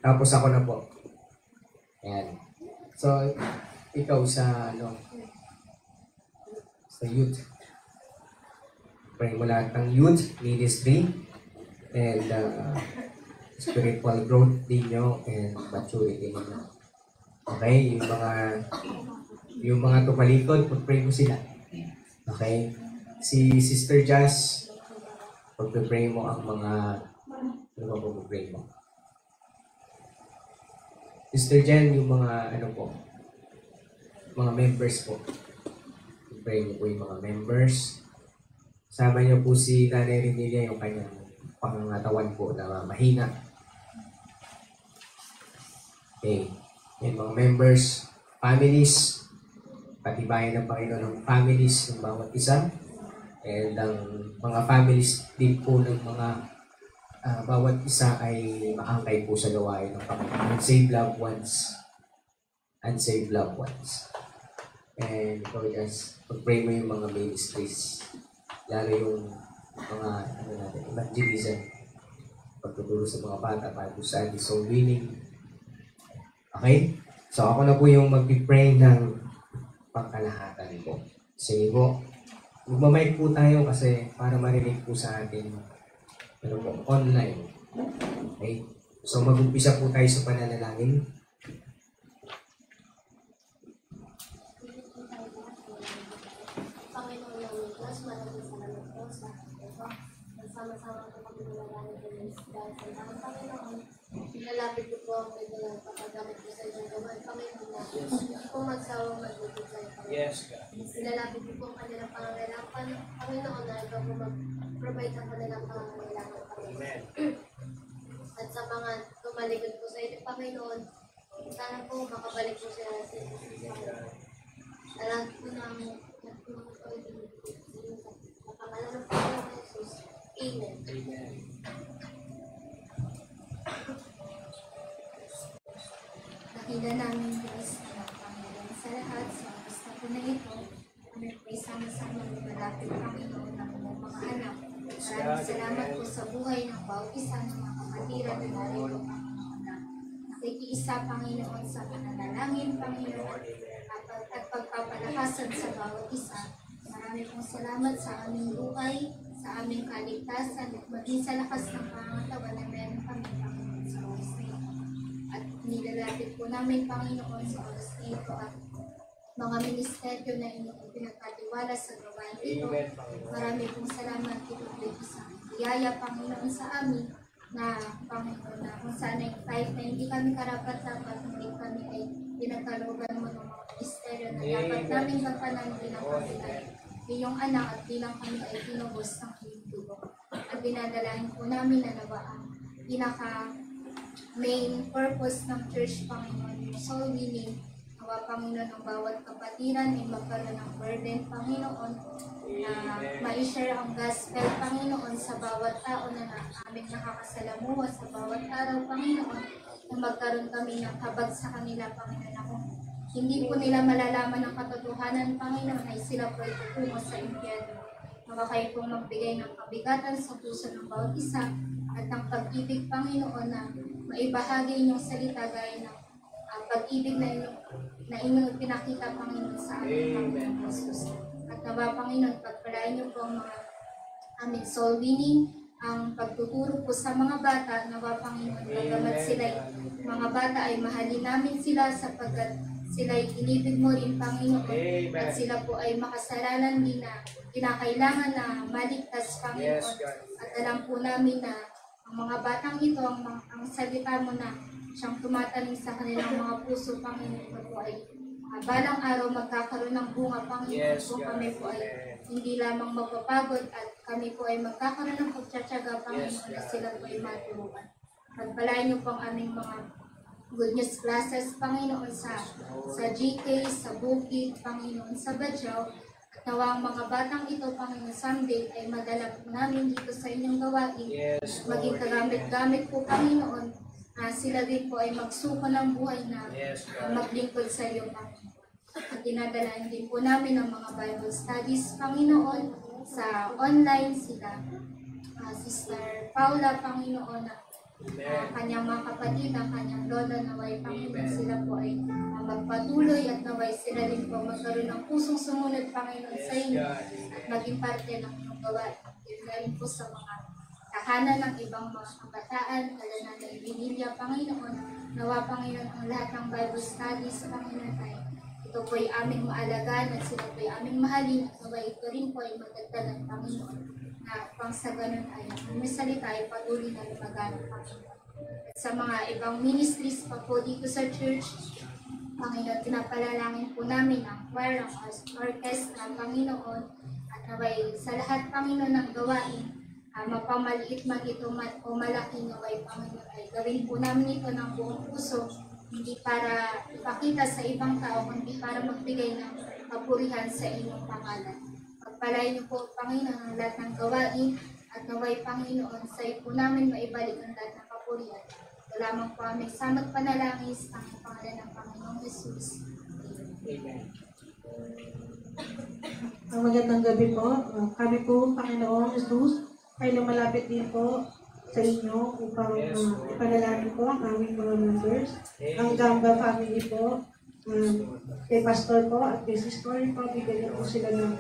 Tapos ako na po. Ayan. So, ikaw sa ano, sa youth. Pray mo lahat ng youth ministry and spiritual growth ninyo and maturity ninyo. Okay, yung mga tumalikod, pag-pray mo sila. Okay? Si Sister Jazz, pag-pray mo ang mga ano ba pag-pray mo? Sister Jen, yung mga ano po, mga members po. Pag-pray mo po yung mga members. Sama niyo po si Nanay Renilia, yung kanyang pangangatawan po na mahina. Okay. Yung mga members, families, patibayan ng Panginoon ng families ng bawat isa. And ang mga families din po ng mga bawat isa ay maangkay po sa gawain ng Panginoon. Unsaved loved ones. Unsaved loved ones. And ikaw guys, pag-pray mo yung mga ministries. Lalo yung mga evangelism. Pagtuturo sa mga bata para po sa soul winning. Okay? So ako na po yung mag-pray ng pangkalahatan po. Sige po. Magmamic po tayo kasi para marinig po sa atin ano po, online. Okay? So mag-umpisa po tayo sa pananalangin. Panginoon ng Diyos, maraming salamat po sa ito. Nagsama-sama po kami nalalangin po ng dahil sa tamang Panginoon. Nilalapit ko po ang medyo ng papagamit ko sa inyong gawan. Panginoon na kung magsawang magbibig sa ito. Yes, God. Nilalapit ko po ang kanilang pangangailangan. Panginoon na ikaw po mag-provide ang kanilang pangangailangan. Amen. At sa mga tumalikod po sa inyo, Panginoon, sana po makabalik po sila sa inyo. Alam po namin nagtulong po ito sa pangalan ng Panginoon Jesus. Amen. Amen. Nakita namin Diyos na Panginoon sa lahat sa oras na po na ito. Kami po sama-sama lumalapit Panginoon ng mga anak. Maraming salamat po sa buhay ng bawat isa ng mga kapatiran na narito Panginoon na nakikiisa Panginoon sa pananalangin Panginoon at pagpapalakasan sa bawat isa. Marami pong salamat sa aming buhay, sa aming kaligtasan at maging sa lakas ng pangangatawan na meron kami Panginoon sa oras na ito. At nilalapit po namin Panginoon sa oras na ito at mga ministeryo na inyong pinagkatiwala sa gawain ito. Marami pong salamat ito sa biyaya Panginoon sa amin na Panginoon na kung sana yung kahit na hindi kami karapat-dapat, hindi kami ay pinagkalooban mo ng mga ministeryo na dapat namin gampanan bilang kami ay iyong anak at bilang kami ay tinubos ng iyong dugo. At dinadalahin po namin na nawa ang pinaka-main purpose ng church Panginoon, yung soul winning. Nawa Panginoon ang bawat kapatiran ay magkaroon ng burden Panginoon na ma-share ang gospel Panginoon sa bawat tao na aming nakakasalamuha sa bawat araw Panginoon na magkaroon kami ng kabag sa kanila Panginoon na kung hindi po nila malalaman ang katotohanan Panginoon ay sila po ay tutungo sa impyerno. Nawa kayo pong magbigay ng kabigatan sa puso ng bawat isa at ang pag-ibig Panginoon na maibahagi inyong salita gaya ng pag-ibig na inyong pinakita Panginoon sa amin Panginoon Jesus. At nawa Panginoon, pagpalain niyo po ang mga aming soul winning, ang pagtuturo po sa mga bata, nawa Panginoon, bagamat sila mga bata ay mahalin namin sila sapagkat sila ay inibig mo rin Panginoon at sila po ay makasalanan din na kinakailangan na maligtas Panginoon. At alam po namin na ang mga batang ito, ang salita mo na siyang tumatanim sa kanilang mga puso Panginoon po ay balang araw magkakaroon ng bunga Panginoon po kami po ay hindi lamang magpapagod at kami po ay magkakaroon ng pagtsatsaga, Panginoon, na sila po ay maturuan. Pagpalain niyo po ang aming mga good news classes, Panginoon, sa GK, sa Bukid, Panginoon, sa Badyaw. At nawa ang mga batang ito, Panginoon, someday ay madala po namin dito sa inyong gawain. Maging kagamit-gamit po, Panginoon, sila din po ay magsuko ng buhay na maglingkod sa iyo, Panginoon. At dinadalaan din po namin ang mga Bible studies, Panginoon, sa online sila. Sister Paula, Panginoon, kanyang mga kapatid, ang kanyang lola, naway, Panginoon, sila po ay magpatuloy at naway sila rin po magkaroon ng pusong sumunod, Panginoon, sa inyo at maging parte ng inyong gawain. Rin po sa mga tahanan ng ibang mga kabataan, kalanan ng Ibinilya, Panginoon, nawa, Panginoon, ang lahat ng Bible studies, Panginoon, ay ito po ay aming maalagaan at sila po ay aming mahalin at naway ito rin po ay magdagdagan, Panginoon, na pang sa ganun ay ang may salita ay patuloy na lumaganap, Panginoon. At sa mga ibang ministries pa po dito sa church, Panginoon, pinapalalangin po namin ang choir, ang orchestra, Panginoon, at naway sa lahat, Panginoon, ng gawain, mapamaliit man ito o malaki, naway, Panginoon, ay gawin po namin ito ng buong puso, hindi para ipakita sa ibang tao, kundi para magbigay ng kapurihan sa inyong pangalan. Pagpalain niyo po, Panginoon, ang lahat ng gawain at naway, Panginoon, sa iyo po namin maibalik ang lahat ng kapurihan. Lamang po aming samot panalangin sa pangalan ng Panginoong Jesus. Amen. Magandang gabi po. Kami po, Panginoong Jesus, ay lumalapit din po sa inyo upang ipanalangin po ang aming mga members. Ang Gamba family po, kay Pastor po at kay Sister po, bigyan po sila ng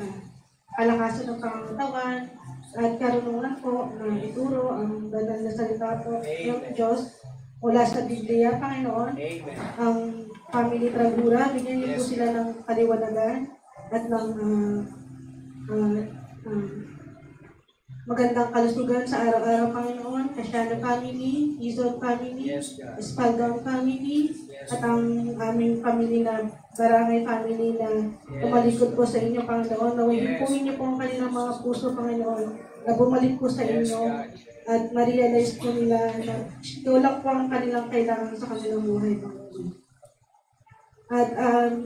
kalakasan ng pangangatawan at karunungan po na ituro ang banal na salita po ng Diyos mula sa Biblia, Panginoon. Ang family Tragura, bigyan niyo po sila ng kaliwanagan at ng magandang kalusugan sa araw-araw, Panginoon. Kasyano family, Izod family, Espaldang family, at ang aming family na Barangay family na tumalikod po sa inyo, Panginoon. Naway po inyo po ang kanilang mga puso, Panginoon, na bumalik po sa inyo at ma-realize po nila na tulak po ang kanilang kailangan sa kanilang buhay, Panginoon. At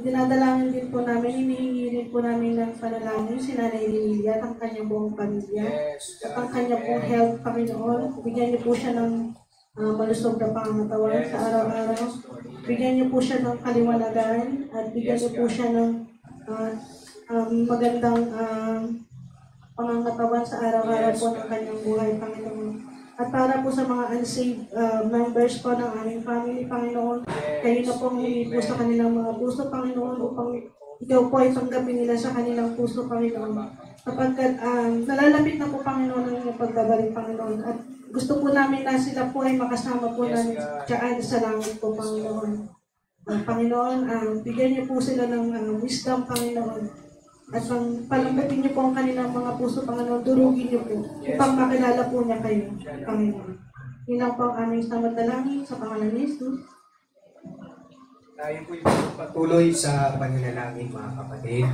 dinadalangin din po namin, hinihingi din po namin ng panalangin si Nanay Lilia at ang kanyang buong pamilya at ang kanyang buong health, Panginoon. Bigyan niyo po siya ng malusog na pangangatawan sa araw-araw. Bigyan niyo po siya ng kaliwanagan at bigyan niyo po siya ng magandang pangangatawan sa araw-araw po ng kanyang buhay, Panginoon. At para po sa mga unsaved members po ng aming family, Panginoon, kayo na po humingi po sa kanilang mga puso, Panginoon, upang ikaw po ay tanggapin nila sa kanilang puso, Panginoon. Kapagkat nalalapit na po, Panginoon, ang inyong pagbabalik, Panginoon. At gusto po namin na sila po ay makasama po namin dyan sa langit po, Panginoon. Panginoon, bigyan niyo po sila ng wisdom, Panginoon. At palambutin niyo po ang kanilang mga puso, Panginoon, durugin niyo po upang makilala po niya kayo, Panginoon. Yun lang po ang aming samot na langit sa pangalan ni Jesus. Tayo po patuloy sa pananalangin, mga kapatid.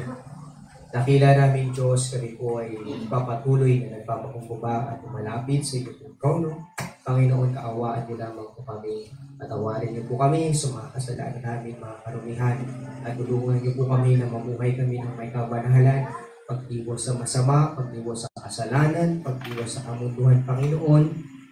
Dakila namin Diyos, kami po ay papatuloy na nagpapakumbaba at malapit sa iyong trono. Panginoon, kaawaan niyo lamang po kami. Patawarin niyo po kami sa mga kasalanan namin, mga karumihan. At tulungan niyo po kami na mamuhay kami ng may kabanahalan. Pag-iwas sa masama, pag-iwas sa kasalanan, pag-iwas sa kamunduhan, Panginoon.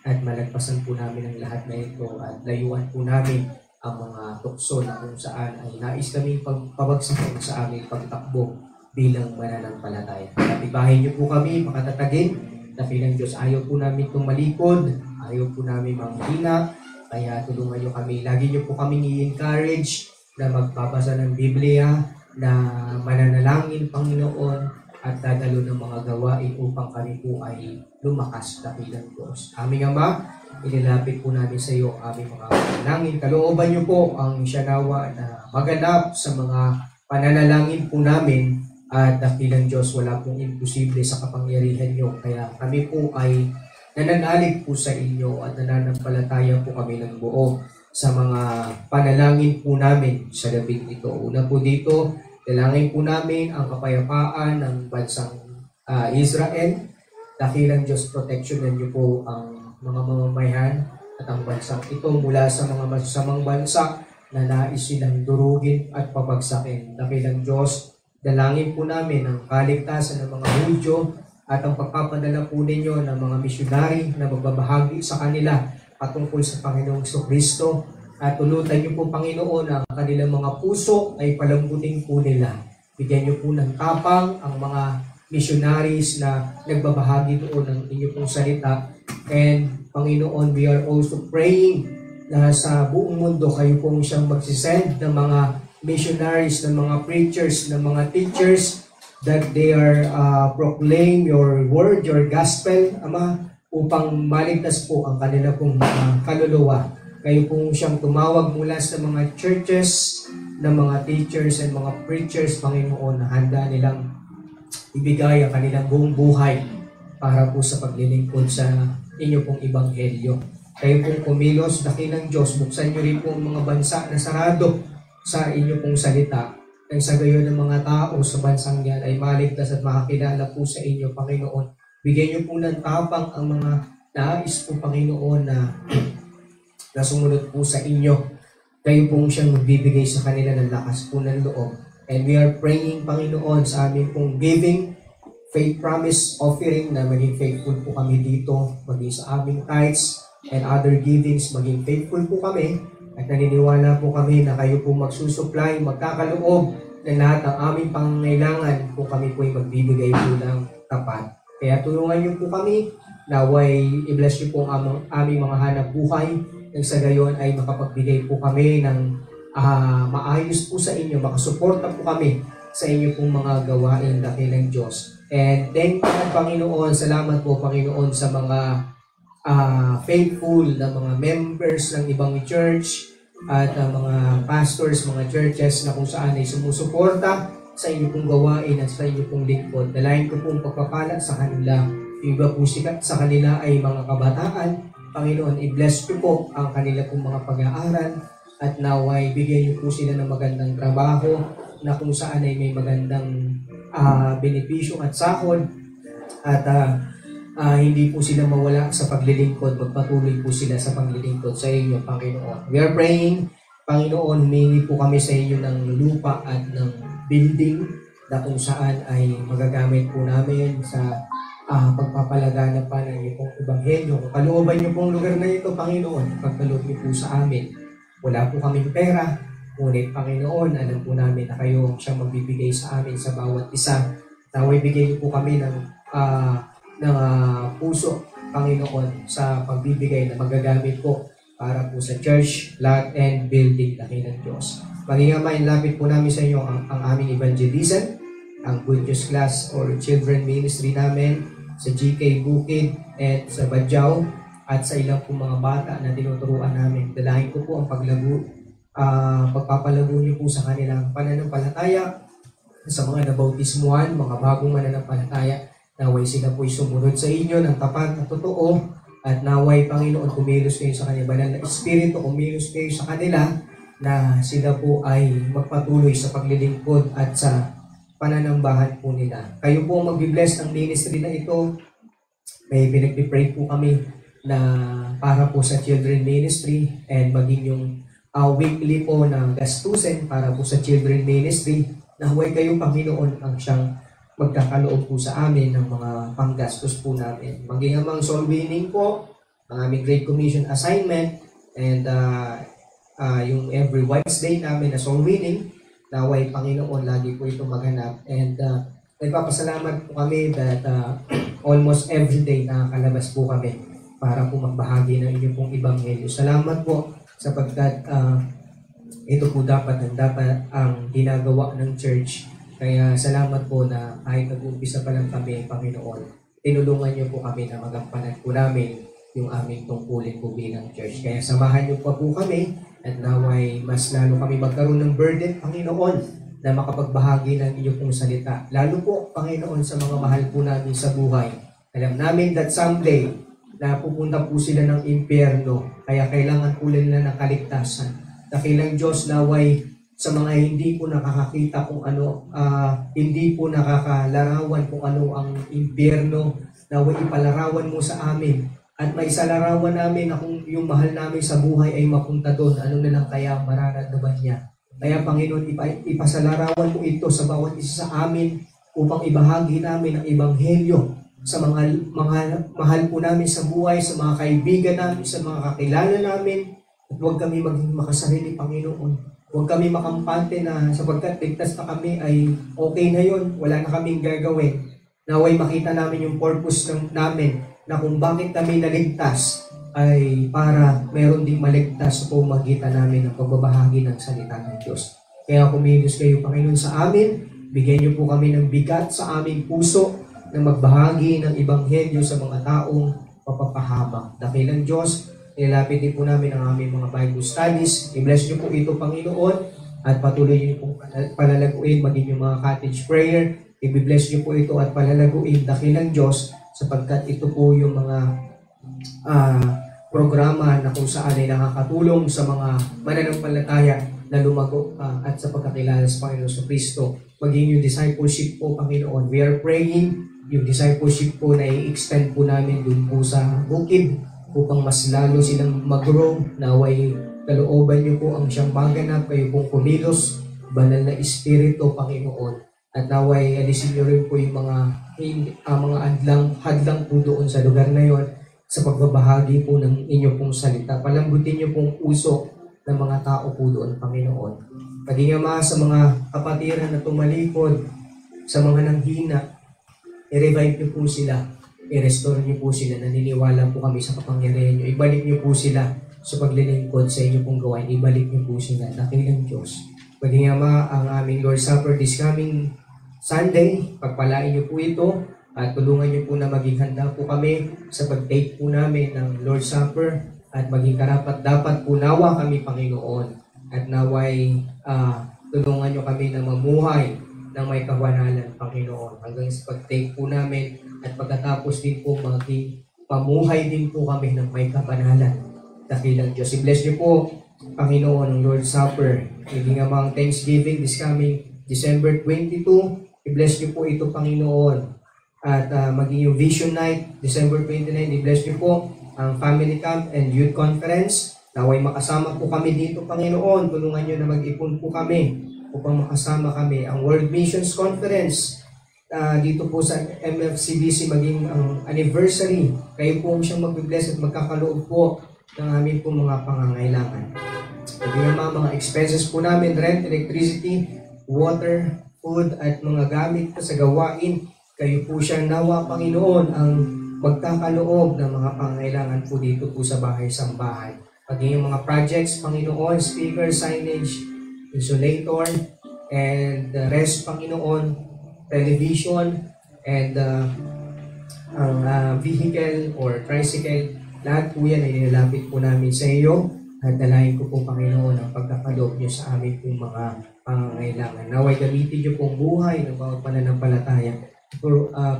At malagpasan po namin ang lahat na ito at layuan po namin ang mga tukso na kung saan ay nais kaming pagpabagsakin sa aming pagtakbo bilang mananampalataya. Katibahin niyo po kami, makatatagin. Dakilang Diyos, ayaw po namin tumalikod, ayaw po namin manghina, kaya tulungan niyo kami. Lagi niyo po kami i-encourage na magbabasa ng Biblia, na mananalangin, Panginoon, at dadalo ng mga gawain upang kami po ay lumakas dakilang Diyos. Aming Ama, inilapit po namin sa iyo aming mga panalangin. Kalooban niyo po ang siyanawa na maganap sa mga pananalangin po namin. At dakilang Diyos, wala pong imposible sa kapangyarihan niyo. Kaya kami po ay nananalig po sa inyo at nananampalataya po kami ng buo sa mga panalangin po namin sa gabing ito. Una po dito, dalangin po namin ang kapayapaan ng bansang Israel. Dakilang Diyos, proteksyonan niyo po ang mga mamamayan at ang bansang ito mula sa mga masasamang bansa na nais silang durugin at pabagsakin. Dakilang Diyos, dalangin po namin ang kaligtasan ng mga Hudyo at ang pagpapadala po ninyo ng mga misyonary na magbabahagi sa kanila patungkol sa Panginoong Kristo. At tulutan niyo po, Panginoon, ang kanilang mga puso ay palambutin po nila. Bigyan niyo po ng tapang ang mga missionaries na nagbabahagi doon ng inyo pong salita. And Panginoon, we are also praying na sa buong mundo kayo pong siyang magsisend ng mga missionaries, ng mga preachers, ng mga teachers that they are proclaim your word, your gospel, Ama, upang maligtas po ang kanila pong kaluluwa. Kayo pong siyang tumawag mula sa mga churches, ng mga teachers and mga preachers, Panginoon, na handa nilang ibigay ang kanilang buong buhay para po sa paglilingkod sa inyo pong ebanghelyo. Kayo pong kumilos, dakilang Diyos, buksan niyo rin po ang mga bansa na sarado sa inyo pong salita. Nang sa gayon ng mga tao sa bansang yan ay maligtas at makakilala po sa inyo, Panginoon. Bigyan niyo po ng tapang ang mga nais po, Panginoon, na sumunod po sa inyo. Kayo pong siyang magbibigay sa kanila ng lakas po ng loob. And we are praying, Panginoon, sa aming pong giving, faith promise offering na maging faithful po kami dito, maging sa aming tithes and other givings, maging faithful po kami. At naniniwala po kami na kayo po magsusupply, magkakaloob ng lahat ng aming pangangailangan kung kami po ay magbibigay po ng tapat. Kaya tulungan niyo po kami, naway i-bless niyo po ang aming mga hanap buhay, nang sa gayon ay makapagbigay po kami ng maayos po sa inyo, makasuporta po kami sa inyo pong mga gawain, dakilang Diyos. And thank you, Panginoon. Salamat po, Panginoon, sa mga faithful na mga members ng ibang church at mga pastors, mga churches na kung saan ay sumusuporta sa inyo pong gawain at sa inyo pong lingkod. Dalayan ko pong pagpapala sa kanila. Iba po sikat sa kanila ay mga kabataan. Panginoon, i-bless niyo po ang kanila pong mga pag-aaral at naway bigyan niyo po sila ng magandang trabaho na kung saan ay may magandang benepisyo at sahod at hindi po sila mawala sa paglilingkod, magpatuloy po sila sa paglilingkod sa inyo, Panginoon. We are praying, Panginoon, humingi po kami sa inyo ng lupa at ng building na kung saan ay magagamit po namin sa pagpapalagana pa ng iyong ebanghelyo. Kung kalooban niyo pong lugar na ito, Panginoon, pagkaloob niyo po sa amin. Wala po kaming pera, ngunit Panginoon, alam po namin na kayo siyang magbibigay sa amin sa bawat isa. Naway bigay niyo po kami ng puso, Panginoon, sa pagbibigay na magagamit po para po sa church, lot, and building na ng Diyos. Maging Ama, inlapit po namin sa inyo ang aming evangelism, ang Good News Class or Children Ministry namin sa GK Bukid at sa Badjao at sa ilang pong mga bata na tinuturuan namin. Dalahin ko po ang pagpapalago niyo po sa kanilang pananampalataya sa mga nabautismuhan, mga bagong mananampalataya. Naway sila po'y sumunod sa inyo ng tapat na totoo at naway, Panginoon, kumilos kayo sa kanyang banal na Espiritu, kumilos kayo sa kanila na sila po ay magpatuloy sa paglilingkod at sa pananambahan po nila. Kayo po magbi-bless ng ministry na ito. May pinag-pray po kami na para po sa children ministry and maging yung weekly po na gastusin para po sa children ministry na huwag kayo, Panginoon, ang siyang magkakaloob po sa amin ng mga panggastos po namin. Maging amang soul winning po, ang aming Great Commission assignment and yung every Wednesday namin na soul winning, naway, Panginoon, lagi po ito maghanap. And nagpapasalamat po kami that almost every day nakakalabas po kami para po magbahagi ng inyong pong ebanghelyo. Salamat po sapagkat ito po dapat ang ginagawa ng church. Kaya salamat po na kahit nag-umpisa pa lang kami, Panginoon, tinulungan niyo po kami na magampanan po namin yung aming tungkulin po bilang church. Kaya samahan niyo pa po kami at naway mas lalo kami magkaroon ng burden, Panginoon, na makapagbahagi ng inyong pong salita. Lalo po, Panginoon, sa mga mahal po namin sa buhay. Alam namin that someday, na pupunta po sila ng impyerno, kaya kailangan po nila ng kaligtasan. Dakilang Diyos, naway sa mga hindi po nakakakita kung ano, hindi po nakakalarawan kung ano ang impyerno, naway ipalarawan mo sa amin. At may isalarawan namin na kung yung mahal namin sa buhay ay mapunta doon, ano na lang kaya mararamdaman niya. Kaya Panginoon, ipasalarawan mo ito sa bawat isa sa amin upang ibahagi namin ang Ebanghelyo sa mga mahal po namin sa buhay, sa mga kaibigan namin, sa mga kakilala namin. At huwag kami maging makasarili, Panginoon. Huwag kami makampante na sapagkat ligtas na kami ay okay na yun, wala na kaming gagawin. Naway makita namin yung purpose namin na kung bakit kami naligtas ay para meron ding maligtas sa pamagitan namin ng pagbabahagi ng salita ng Diyos. Kaya kumilos kayo, Panginoon, sa amin. Bigyan niyo po kami ng bigat sa aming puso na magbahagi ng Ebanghelyo sa mga taong mapapahabang. Dakilang Diyos, nilapit din po namin ang aming mga Bible studies. I-bless niyo po ito, Panginoon, at patuloy niyo po palalaguin maging yung mga cottage prayer. I-bless niyo po ito at palalaguin, dakilang Diyos, sapagkat ito po yung mga programa na kung saan ay nakakatulong sa mga mananampalataya na lumago at sa pagkakilala sa Panginoon sa Kristo. Maging yung discipleship po, Panginoon. We are praying yung discipleship po na i-extend po namin dun po sa bukid upang mas lalo silang mag-grow. Naway kalooban niyo po ang siyang maganap, kayo pong kumilos, banal na Espiritu, Panginoon. At naway alisin niyo rin po yung mga hadlang po doon sa lugar na yon sa pagbabahagi po ng inyo pong salita. Palambutin niyo pong puso ng mga tao po doon, Panginoon. Maging Ama, sa mga kapatiran na tumalikod, sa mga nanghina, i-revive niyo po sila, i-restore niyo po sila, naniniwala po kami sa kapangyarihan niyo. Ibalik niyo po sila sa paglilingkod sa inyo pong gawain, ibalik niyo po sila, dakilang Diyos. Maging Ama, ang aming Lord's Supper this coming Sunday, pagpalain niyo po ito at tulungan niyo po na maging handa po kami sa pag-take po namin ng Lord's Supper at maging karapat-dapat po nawa kami, Panginoon. At naway tulungan niyo kami na mamuhay ng may kabanalan, Panginoon. Hanggang sa pag-take po namin at pagkatapos din po maging pamuhay din po kami ng may kabanalan. Dakilang Diyos. I-bless niyo po, Panginoon, ang Lord's Supper. Maging amang Thanksgiving this coming December 22. I-bless niyo po ito, Panginoon. At maging yung Vision Night, December 29, i-bless niyo po ang Family Camp and Youth Conference. Naway makasama po kami dito, Panginoon. Tulungan niyo na mag-ipon po kami upang makasama kami. Ang World Missions Conference, dito po sa MFCBC, maging ang anniversary. Kayo po siyang mag-bless at magkakaloob po ng aming po mga pangangailangan. Pwede naman mga expenses po namin, rent, electricity, water, food at mga gamit po sa gawain. Kayo po siya nawa, Panginoon, ang magkakaloob ng mga pangailangan po dito po sa bahay-sambahay. Paging yung mga projects, Panginoon, speaker, signage, insulator, and the rest, Panginoon, television, and ang vehicle or tricycle, lahat po yan ay nilalapit po namin sa iyo. At dalahin ko po, Panginoon, ang pagkakaloob niyo sa amin pong mga pangangailangan. Naway gamitin niyo pong buhay ng bawat pananampalataya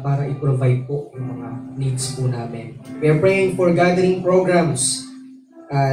para i-provide po yung mga needs po namin. We are praying for gathering programs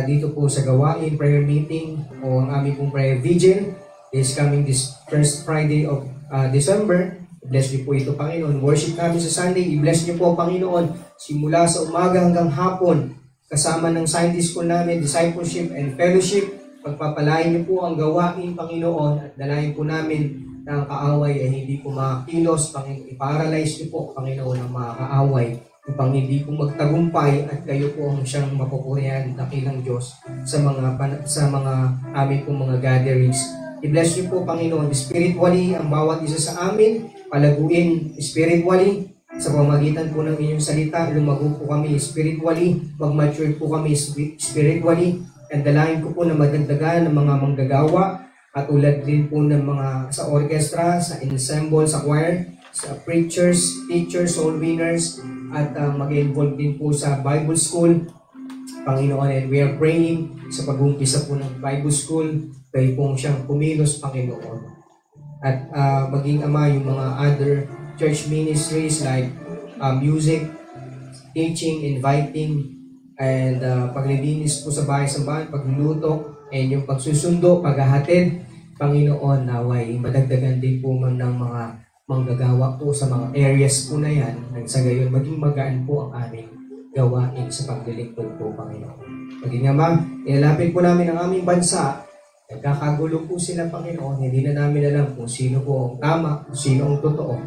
dito po sa gawain, prayer meeting o ang aming pong prayer vigil is coming this first Friday of December. Bless niyo po ito, Panginoon. Worship kami sa Sunday. I-bless niyo po, Panginoon, simula sa umaga hanggang hapon kasama ng Sunday school namin, discipleship and fellowship. Pagpapalain niyo po ang gawain, Panginoon, at dalahin po namin na ang kaaway ay hindi po makakilos. Panginoon, i-paralyze niyo po, Panginoon, ang mga kaaway upang hindi po magtagumpay at kayo po ang siyang mapupurihan, dakilang Diyos, sa mga amin pong mga gatherings. I-bless niyo po, Panginoon, spiritually ang bawat isa sa amin, palaguin spiritually, sa pamagitan po ng inyong salita, lumago po kami spiritually, mag-mature po kami spiritually, and dalahin ko po na madagdagan ng mga manggagawa, katulad din po ng mga sa orchestra, sa ensemble, sa choir, sa preachers, teachers, soul winners, at mag-involve din po sa Bible School, Panginoon. And we are praying sa pag-umpisa po ng Bible School, kayo pong siyang kumilos, Panginoon. At maging Ama yung mga other church ministries like music, teaching, inviting, and paglilinis po sa bahay-sambahan, pagluluto, and yung pagsusundo, paghahatid, Panginoon, naway madagdagan din po man ng mga manggagawa po sa mga areas po na yan, nang sa gayon maging magaan po ang aming gawain sa paglilingkod po, Panginoon. Maging Ama, ilalapit po namin ang aming bansa. Nagkakagulo po sila, Panginoon. Hindi na namin alam kung sino po ang tama, kung sino ang totoo.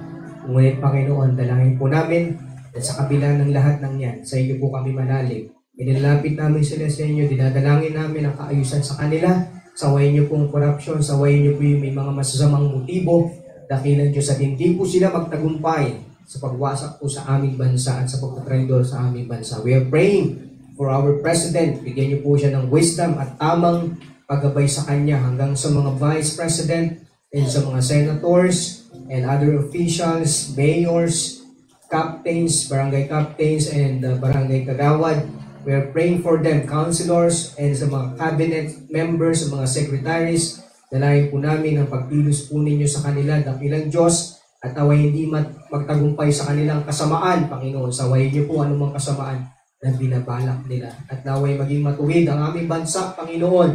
Ngunit, Panginoon, dalangin po namin at sa kabila ng lahat ng yan, sa iyo po kami manalig. Inilalapit namin sila sa inyo, dinadalangin namin ang kaayusan sa kanila. Sawayin niyo po ang korupsyon, sawayin niyo po yung may mga masasamang motibo. Dakilan Diyos at hindi po sila magtagumpay sa pagwasak po sa aming bansa at sa pagtatraidor sa aming bansa. We are praying for our President. Bigyan niyo po siya ng wisdom at tamang paggabay sa kanya hanggang sa mga Vice President and sa mga Senators and other officials, mayors, captains, barangay captains, and barangay kagawad. We are praying for them, councilors, and sa mga cabinet members, sa mga secretaries. Dalayan po namin ang pagkilos po ninyo sa kanila, dakilang Diyos, at naway hindi magtagumpay sa kanilang kasamaan, Panginoon. Sawayin niyo po anumang kasamaan na binabalak nila. At naway maging matuwid ang aming bansa, Panginoon.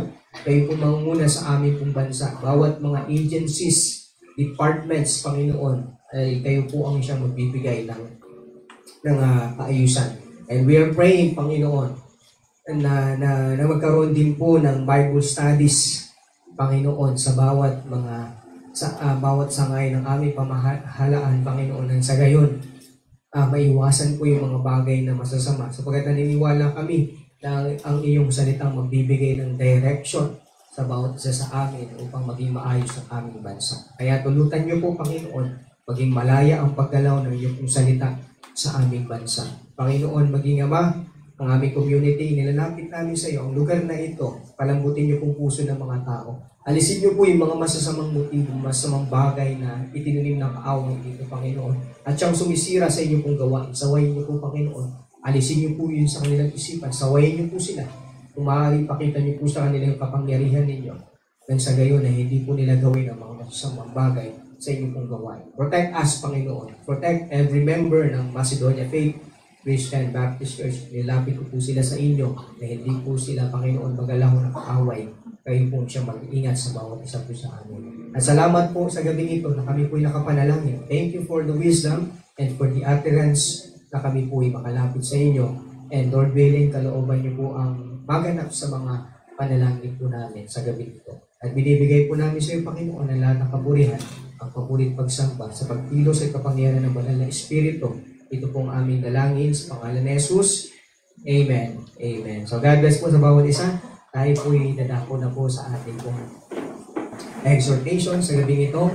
Kayo po mangunguna sa aming pong bansa. Bawat mga agencies, departments, Panginoon, ay kayo po ang siyang magbibigay ng kaayusan. And we are praying, Panginoon, na magkaroon din po ng Bible studies, Panginoon, sa bawat bawat sangay ng aming pamahalaan, Panginoon, nang sa gayon, maiwasan po yung mga bagay na masasama. Sapagkat naniniwala kami na ang iyong salitang magbibigay ng direction sa bawat isa sa amin upang maging maayos ang aming bansa. Kaya tulutan niyo po, Panginoon, maging malaya ang paggalaw ng iyong salita sa aming bansa. Panginoon, maging Ama, ang aming community, nilalapit namin sa iyo ang lugar na ito. Palambutin niyo pong puso ng mga tao. Alisin niyo po yung mga masasamang motibo, masasamang bagay na itinanim ng kaawang dito, Panginoon. At siyang sumisira sa inyo pong gawain. Sawayin niyo po, Panginoon. Alisin niyo po yun sa kanilang isipan. Sawayin niyo po sila. Kung maaari, pakita niyo po sa kanilang kapangyarihan ninyo. Nang sa gayon na hindi po nila gawin ang mga masasamang bagay sa inyong pong gawain. Protect us, Panginoon. Protect every member ng Macedonia Faith Christian Baptist Church. Nilapit ko po sila sa inyo na hindi po sila, Panginoon, magalaw ng kaaway. Kayo po siya mag-iingat sa bawat isa po sa amin. At salamat po sa gabi ito na kami po'y nakapanalangin. Thank you for the wisdom and for the utterance na kami po'y makalapit sa inyo. And Lord willing, kalooban niyo po ang maganap sa mga panalangin po namin sa gabi ito. At binibigay po namin sa iyo, Panginoon, ang lahat ng kaburihan, ang pabulit pagsamba sa pagkilos at kapangyarihan ng banal na Espiritu. Ito pong aming dalangin sa pangalan ni Jesus. Amen. Amen. So God bless po sa bawat isa. Tayo po'y dadako na po sa ating pong exhortation sa gabing ito.